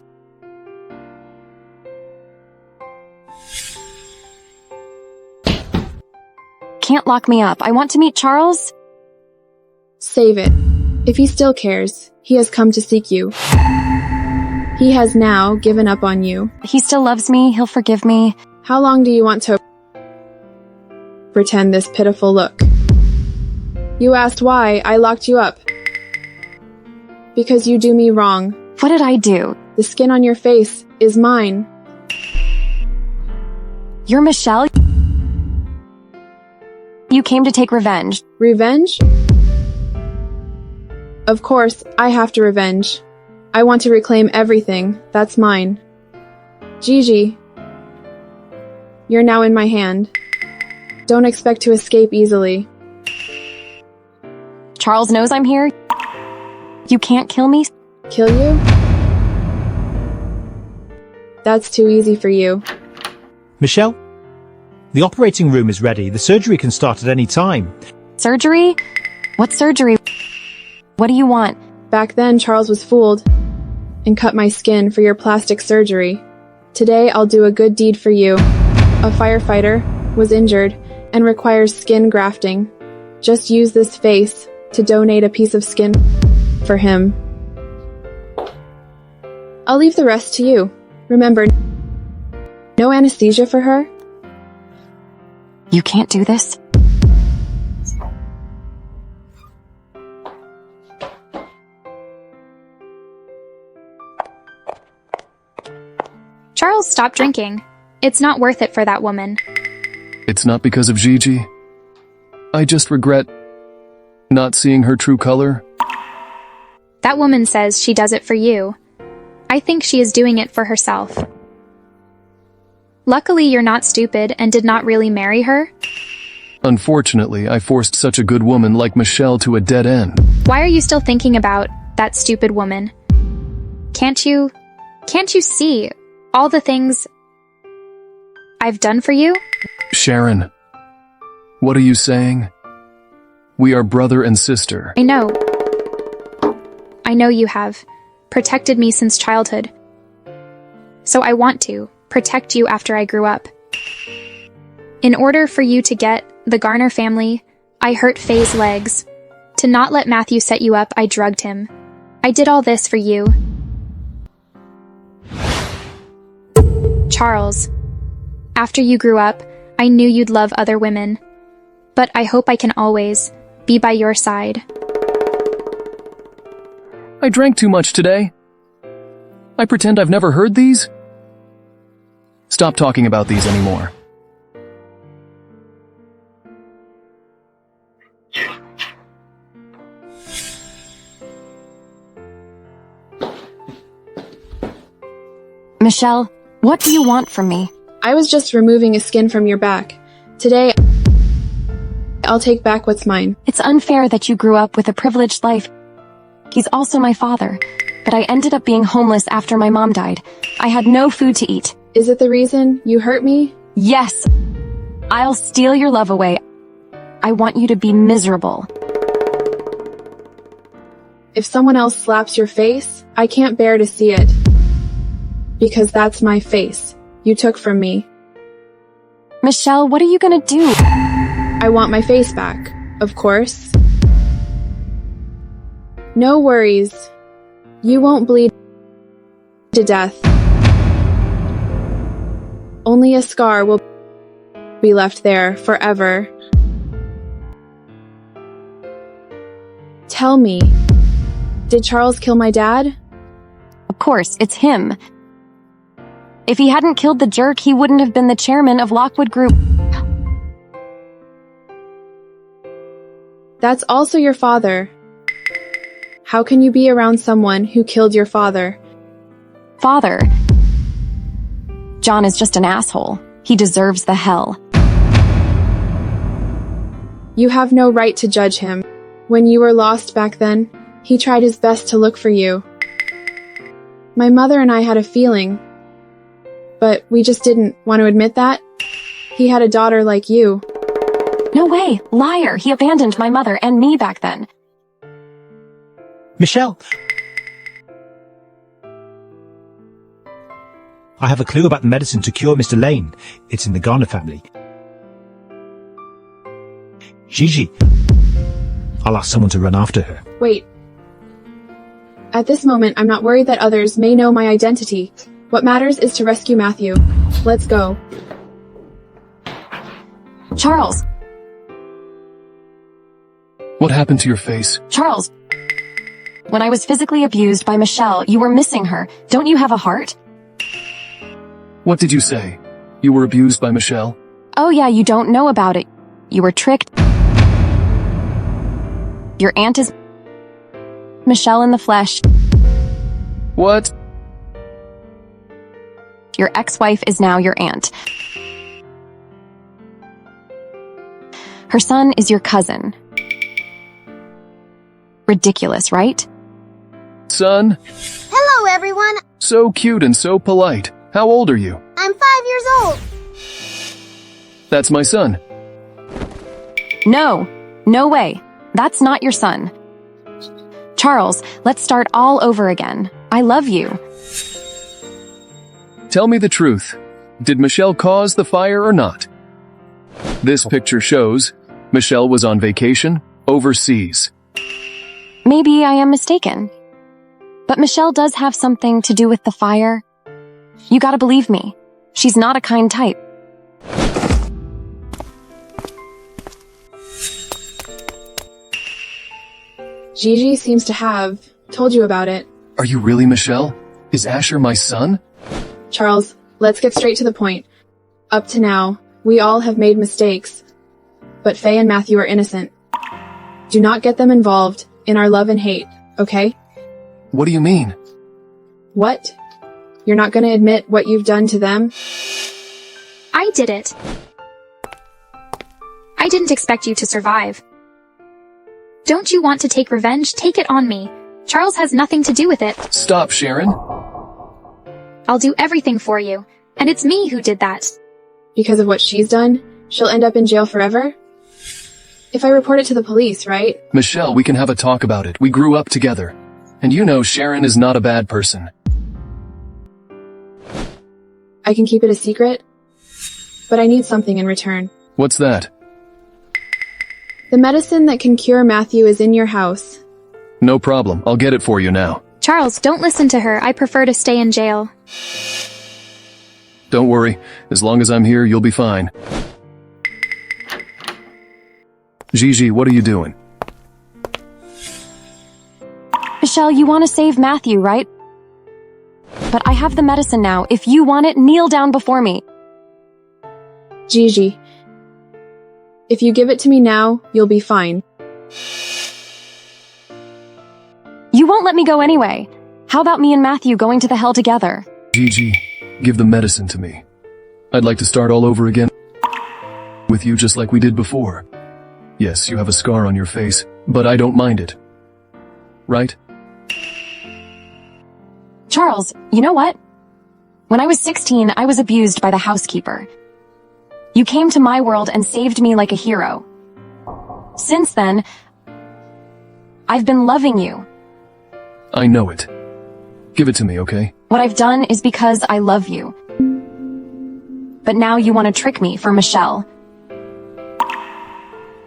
Can't lock me up. I want to meet Charles. Save it. If he still cares, he has come to seek you. He has now given up on you. He still loves me. He'll forgive me. How long do you want to pretend this pitiful look? You asked why I locked you up. Because you do me wrong. What did I do? The skin on your face is mine. You're Michelle? You came to take revenge. Revenge? Of course, I have to revenge. I want to reclaim everything that's mine. Gigi, you're now in my hand. Don't expect to escape easily. Charles knows I'm here? You can't kill me? Kill you? That's too easy for you. Michelle? The operating room is ready. The surgery can start at any time. Surgery? What surgery? What do you want? Back then, Charles was fooled and cut my skin for your plastic surgery. Today, I'll do a good deed for you. A firefighter was injured and requires skin grafting. Just use this face to donate a piece of skin for him. I'll leave the rest to you. Remember, no anesthesia for her? You can't do this? Charles, stop drinking. It's not worth it for that woman. It's not because of Gigi. I just regret not seeing her true color. That woman says she does it for you. I think she is doing it for herself. Luckily, you're not stupid and did not really marry her. Unfortunately, I forced such a good woman like Michelle to a dead end. Why are you still thinking about that stupid woman? Can't you see all the things I've done for you? Sharon, what are you saying? We are brother and sister. I know you have protected me since childhood. So I want to protect you after I grew up. In order for you to get the Garner family, I hurt Faye's legs. To not let Matthew set you up, I drugged him. I did all this for you. Charles, after you grew up, I knew you'd love other women. But I hope I can always be by your side. I drank too much today. I pretend I've never heard these? Stop talking about these anymore. Michelle, what do you want from me? I was just removing a skin from your back. Today, I'll take back what's mine. It's unfair that you grew up with a privileged life. He's also my father, but I ended up being homeless after my mom died. I had no food to eat. Is it the reason you hurt me? Yes. I'll steal your love away. I want you to be miserable. If someone else slaps your face, I can't bear to see it. Because that's my face you took from me. Michelle, what are you gonna do? I want my face back, of course. No worries. You won't bleed to death. Only a scar will be left there forever. Tell me, did Charles kill my dad? Of course, it's him. If he hadn't killed the jerk, he wouldn't have been the chairman of Lockwood Group. That's also your father. How can you be around someone who killed your father? Father? John is just an asshole. He deserves the hell. You have no right to judge him. When you were lost back then, he tried his best to look for you. My mother and I had a feeling, but we just didn't want to admit that. He had a daughter like you. No way! Liar! He abandoned my mother and me back then. Michelle! I have a clue about the medicine to cure Mr. Lane. It's in the Garner family. Gigi. I'll ask someone to run after her. Wait. At this moment, I'm not worried that others may know my identity. What matters is to rescue Matthew. Let's go. Charles! What happened to your face? Charles! When I was physically abused by Michelle, you were missing her. Don't you have a heart? What did you say? You were abused by Michelle? Oh yeah, you don't know about it. You were tricked. Your aunt is Michelle in the flesh. What? Your ex-wife is now your aunt. Her son is your cousin. Ridiculous, right? Son, Hello, everyone. so cute and so polite. How old are you? I'm 5 years old. That's my son. No. No way. That's not your son. Charles, let's start all over again. I love you. Tell me the truth. Did Michelle cause the fire or not? This picture shows Michelle was on vacation overseas. Maybe I am mistaken. But Michelle does have something to do with the fire. You gotta believe me. She's not a kind type. Gigi seems to have told you about it. Are you really Michelle? Is Asher my son? Charles, let's get straight to the point. Up to now, we all have made mistakes. But Faye and Matthew are innocent. Do not get them involved in our love and hate, okay? What do you mean? What? You're not gonna admit what you've done to them? I did it. I didn't expect you to survive. Don't you want to take revenge? Take it on me. Charles has nothing to do with it. Stop, Sharon. I'll do everything for you. And it's me who did that. Because of what she's done, she'll end up in jail forever? If I report it to the police, right? Michelle, we can have a talk about it. We grew up together. And you know Sharon is not a bad person. I can keep it a secret, but I need something in return. What's that? The medicine that can cure Matthew is in your house. No problem. I'll get it for you now. Charles, don't listen to her. I prefer to stay in jail. Don't worry. As long as I'm here, you'll be fine. Gigi, what are you doing? Michelle, you want to save Matthew, right? But I have the medicine now. If you want it, kneel down before me. Gigi, if you give it to me now, you'll be fine. You won't let me go anyway. How about me and Matthew going to the hell together? Gigi, give the medicine to me. I'd like to start all over again with you just like we did before. Yes, you have a scar on your face, but I don't mind it. Right? Charles, you know what? When I was 16, I was abused by the housekeeper. You came to my world and saved me like a hero. Since then, I've been loving you. I know it. Give it to me, okay? What I've done is because I love you. But now you want to trick me for Michelle.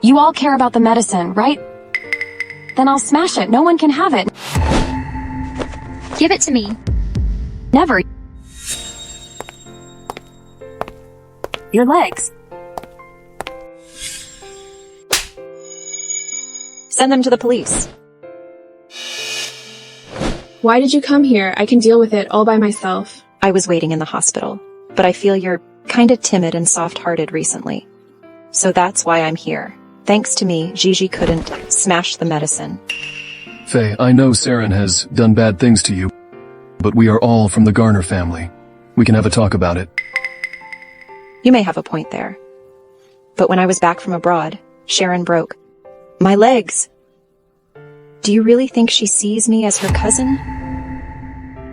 You all care about the medicine, right? Then I'll smash it. No one can have it. Give it to me. Never. Your legs. Send them to the police. Why did you come here? I can deal with it all by myself. I was waiting in the hospital, but I feel you're kinda timid and soft-hearted recently. So that's why I'm here. Thanks to me, Gigi couldn't smash the medicine. Faye, I know Saren has done bad things to you, but we are all from the Garner family. We can have a talk about it. You may have a point there. But when I was back from abroad, Sharon broke my legs. Do you really think she sees me as her cousin?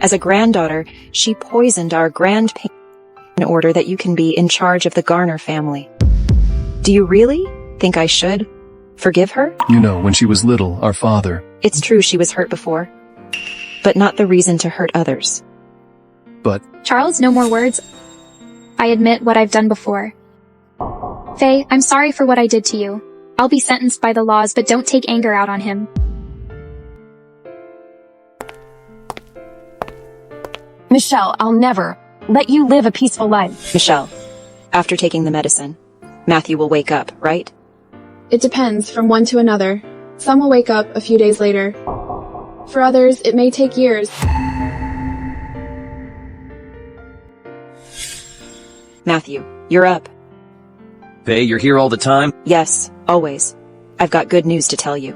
As a granddaughter, she poisoned our grandparents in order that you can be in charge of the Garner family. Do you really think I should forgive her? You know, when she was little, our father... It's true she was hurt before, but not the reason to hurt others. But... Charles, no more words. I admit what I've done before. Faye, I'm sorry for what I did to you. I'll be sentenced by the laws, but don't take anger out on him. Michelle, I'll never let you live a peaceful life. Michelle, after taking the medicine, Matthew will wake up, right? It depends from one to another. Some will wake up a few days later. For others, it may take years. Matthew, you're up. Faye, you're here all the time? Yes, always. I've got good news to tell you.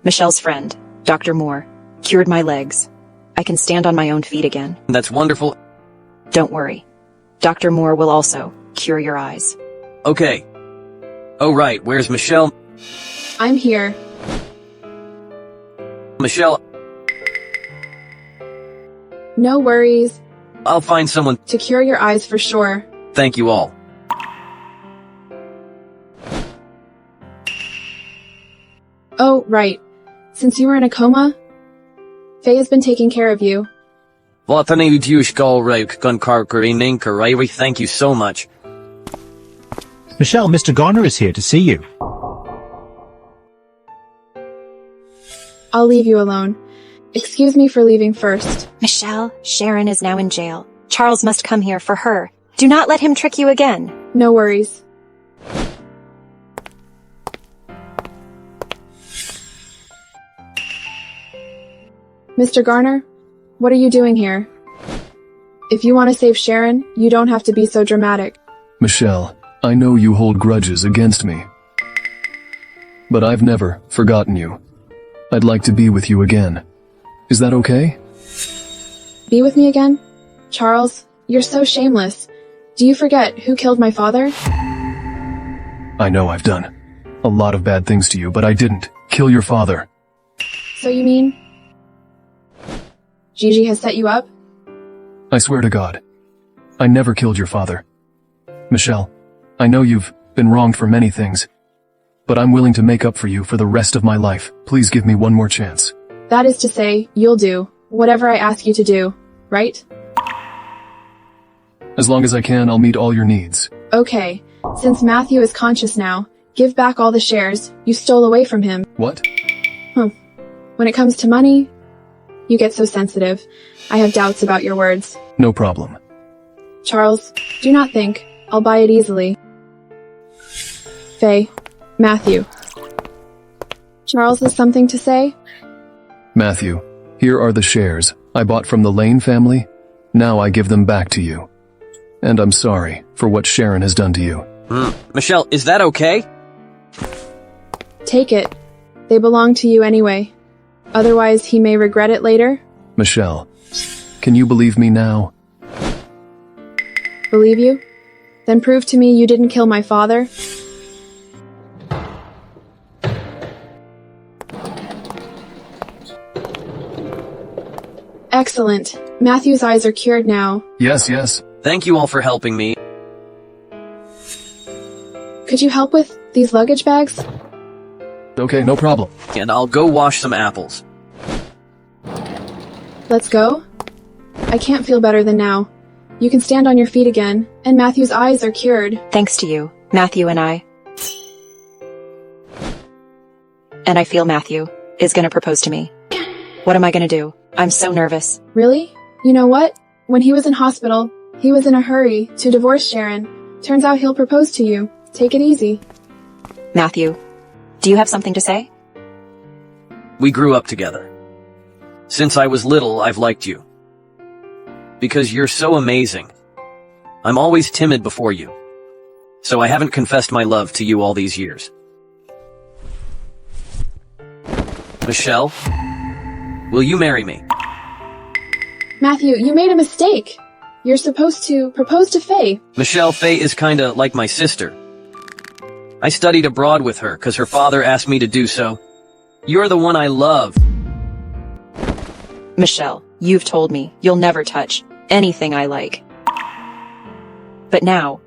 Michelle's friend, Dr. Moore, cured my legs. I can stand on my own feet again. That's wonderful. Don't worry. Dr. Moore will also cure your eyes. Okay. Oh right, where's Michelle? I'm here. Michelle, No worries. I'll find someone To cure your eyes for sure. Thank you all. Oh, right. Since you were in a coma, Faye has been taking care of you. Thank you so much. Michelle, Mr. Garner is here to see you. I'll leave you alone. Excuse me for leaving first. Michelle, Sharon is now in jail. Charles must come here for her. Do not let him trick you again. No worries. Mr. Garner, what are you doing here? If you want to save Sharon, you don't have to be so dramatic. Michelle, I know you hold grudges against me. But I've never forgotten you. I'd like to be with you again. Is that okay? Be with me again? Charles, you're so shameless. Do you forget who killed my father? I know I've done a lot of bad things to you, but I didn't kill your father. So you mean Gigi has set you up? I swear to God, I never killed your father. Michelle, I know you've been wronged for many things, but I'm willing to make up for you for the rest of my life. Please give me one more chance. That is to say, you'll do whatever I ask you to do, right? As long as I can, I'll meet all your needs. Okay, since Matthew is conscious now, give back all the shares you stole away from him. What? When it comes to money, you get so sensitive. I have doubts about your words. No problem. Charles, do not think I'll buy it easily. Faye, Matthew. Charles has something to say? Matthew, here are the shares I bought from the Lane family. Now I give them back to you. And I'm sorry for what Sharon has done to you. Michelle, is that okay? Take it. They belong to you anyway. Otherwise, he may regret it later. Michelle, can you believe me now? Believe you? Then prove to me you didn't kill my father. Excellent. Matthew's eyes are cured now. Yes, yes. Thank you all for helping me. Could you help with these luggage bags? Okay, no problem. And I'll go wash some apples. Let's go? I can't feel better than now. You can stand on your feet again, and Matthew's eyes are cured. Thanks to you, Matthew and I. And I feel Matthew is gonna propose to me. What am I gonna do? I'm so nervous. Really? You know what? When he was in hospital, he was in a hurry to divorce Sharon. Turns out he'll propose to you. Take it easy. Matthew, do you have something to say? We grew up together. Since I was little, I've liked you. Because you're so amazing. I'm always timid before you. So I haven't confessed my love to you all these years. Michelle, will you marry me? Matthew, you made a mistake. You're supposed to propose to Faye. Michelle, Faye is kinda like my sister. I studied abroad with her because her father asked me to do so. You're the one I love. Michelle, you've told me you'll never touch anything I like. But now,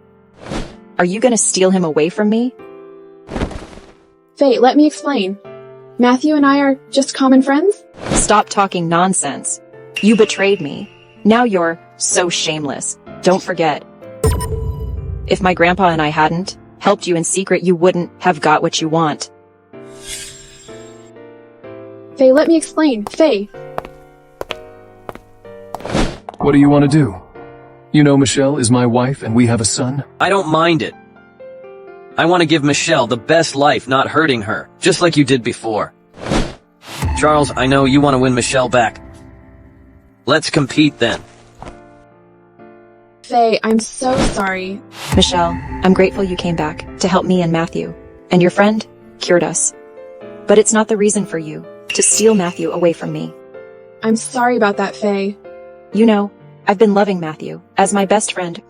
are you gonna steal him away from me? Faye, let me explain. Matthew and I are just common friends? Stop talking nonsense. You betrayed me. Now you're so shameless. Don't forget. If my grandpa and I hadn't helped you in secret, you wouldn't have got what you want. Faye, let me explain. Faye. What do you want to do? You know Michelle is my wife and we have a son. I don't mind it. I want to give Michelle the best life, not hurting her, just like you did before. Charles, I know you want to win Michelle back. Let's compete then. Faye, I'm so sorry. Michelle, I'm grateful you came back to help me and Matthew. And your friend cured us. But it's not the reason for you to steal Matthew away from me. I'm sorry about that, Faye. You know, I've been loving Matthew as my best friend.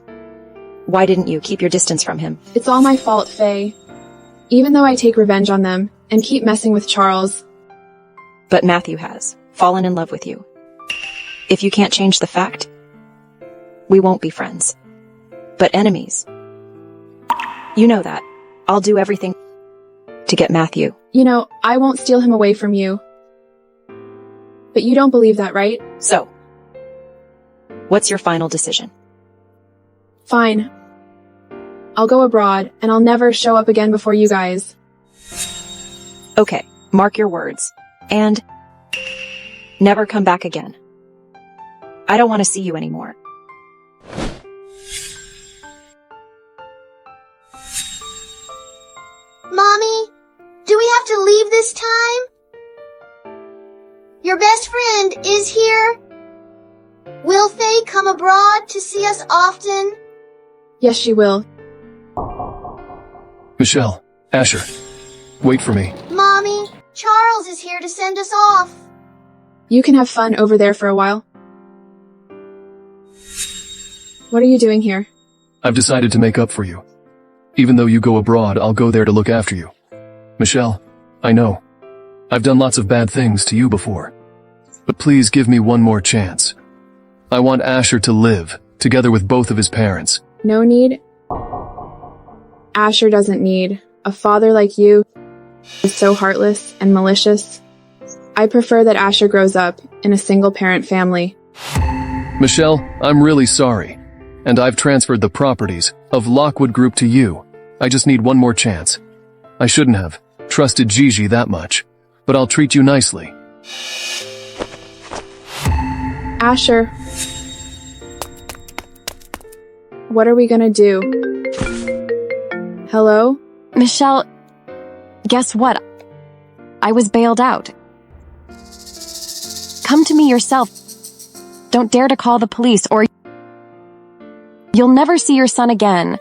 Why didn't you keep your distance from him? It's all my fault, Faye. Even though I take revenge on them and keep messing with Charles, But Matthew has fallen in love with you. If you can't change the fact, we won't be friends, but enemies. You know that. I'll do everything to get Matthew. You know, I won't steal him away from you. But you don't believe that, right? So, what's your final decision? Fine. I'll go abroad, and I'll never show up again before you guys. Okay, mark your words. And never come back again. I don't want to see you anymore. Mommy, do we have to leave this time? Your best friend is here. Will Faye come abroad to see us often? Yes, she will. Michelle, Asher, wait for me. Mommy, Charles is here to send us off. You can have fun over there for a while. What are you doing here? I've decided to make up for you. Even though you go abroad, I'll go there to look after you. Michelle, I know. I've done lots of bad things to you before. But please give me one more chance. I want Asher to live, together with both of his parents. No need. Asher doesn't need. A father like you is so heartless and malicious. I prefer that Asher grows up in a single-parent family. Michelle, I'm really sorry. And I've transferred the properties of Lockwood Group to you. I just need one more chance. I shouldn't have trusted Gigi that much, but I'll treat you nicely. Asher. What are we gonna do? Hello? Michelle, guess what? I was bailed out. Come to me yourself. Don't dare to call the police or you'll never see your son again.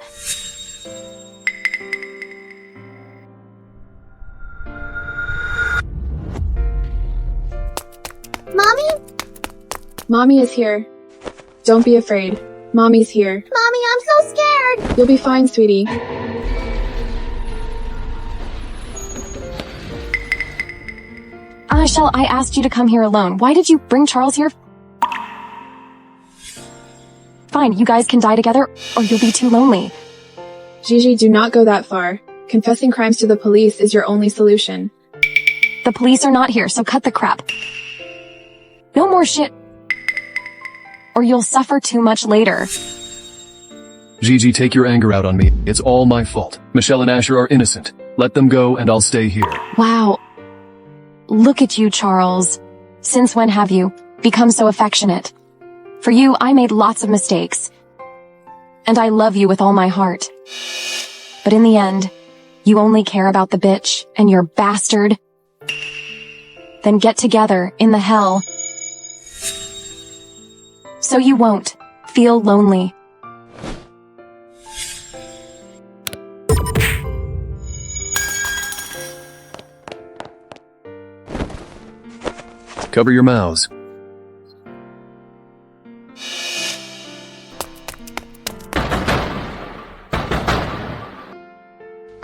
Mommy? Mommy is here. Don't be afraid. Mommy's here. Mommy, I'm so scared. You'll be fine, sweetie. Michelle, I asked you to come here alone. Why did you bring Charles here? Fine, you guys can die together, or you'll be too lonely. Gigi, do not go that far. Confessing crimes to the police is your only solution. The police are not here, so cut the crap. No more shit. Or you'll suffer too much later. Gigi, take your anger out on me. It's all my fault. Michelle and Asher are innocent. Let them go and I'll stay here. Wow. Look at you, Charles. Since when have you become so affectionate? For you, I made lots of mistakes. And I love you with all my heart. But in the end, you only care about the bitch and your bastard. Then get together in the hell. So you won't feel lonely. Cover your mouths.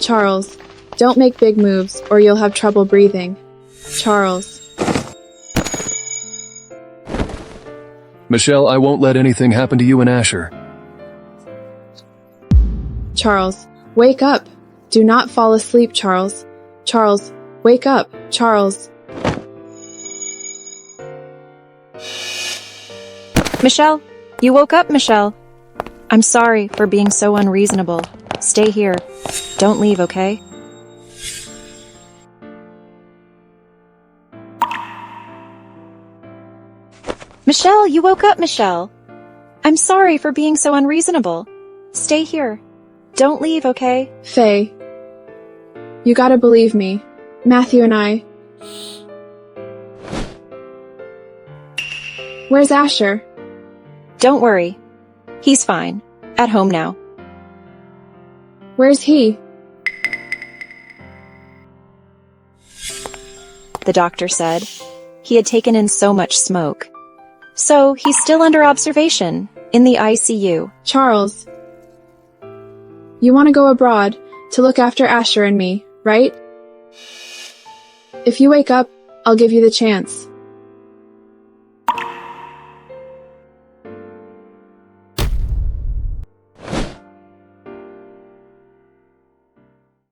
Charles, don't make big moves or you'll have trouble breathing. Charles. Michelle, I won't let anything happen to you and Asher. Charles, wake up. Do not fall asleep, Charles. Charles, wake up. Charles. Michelle, you woke up, Michelle. I'm sorry for being so unreasonable. Stay here. Don't leave, okay? Michelle, you woke up, Michelle. I'm sorry for being so unreasonable. Stay here. Don't leave, okay? Faye. You gotta believe me. Matthew and I. Where's Asher? Don't worry. He's fine. At home now. Where's he? The doctor said. He had taken in so much smoke. So, he's still under observation, in the ICU. Charles. You want to go abroad to look after Asher and me, right? If you wake up, I'll give you the chance.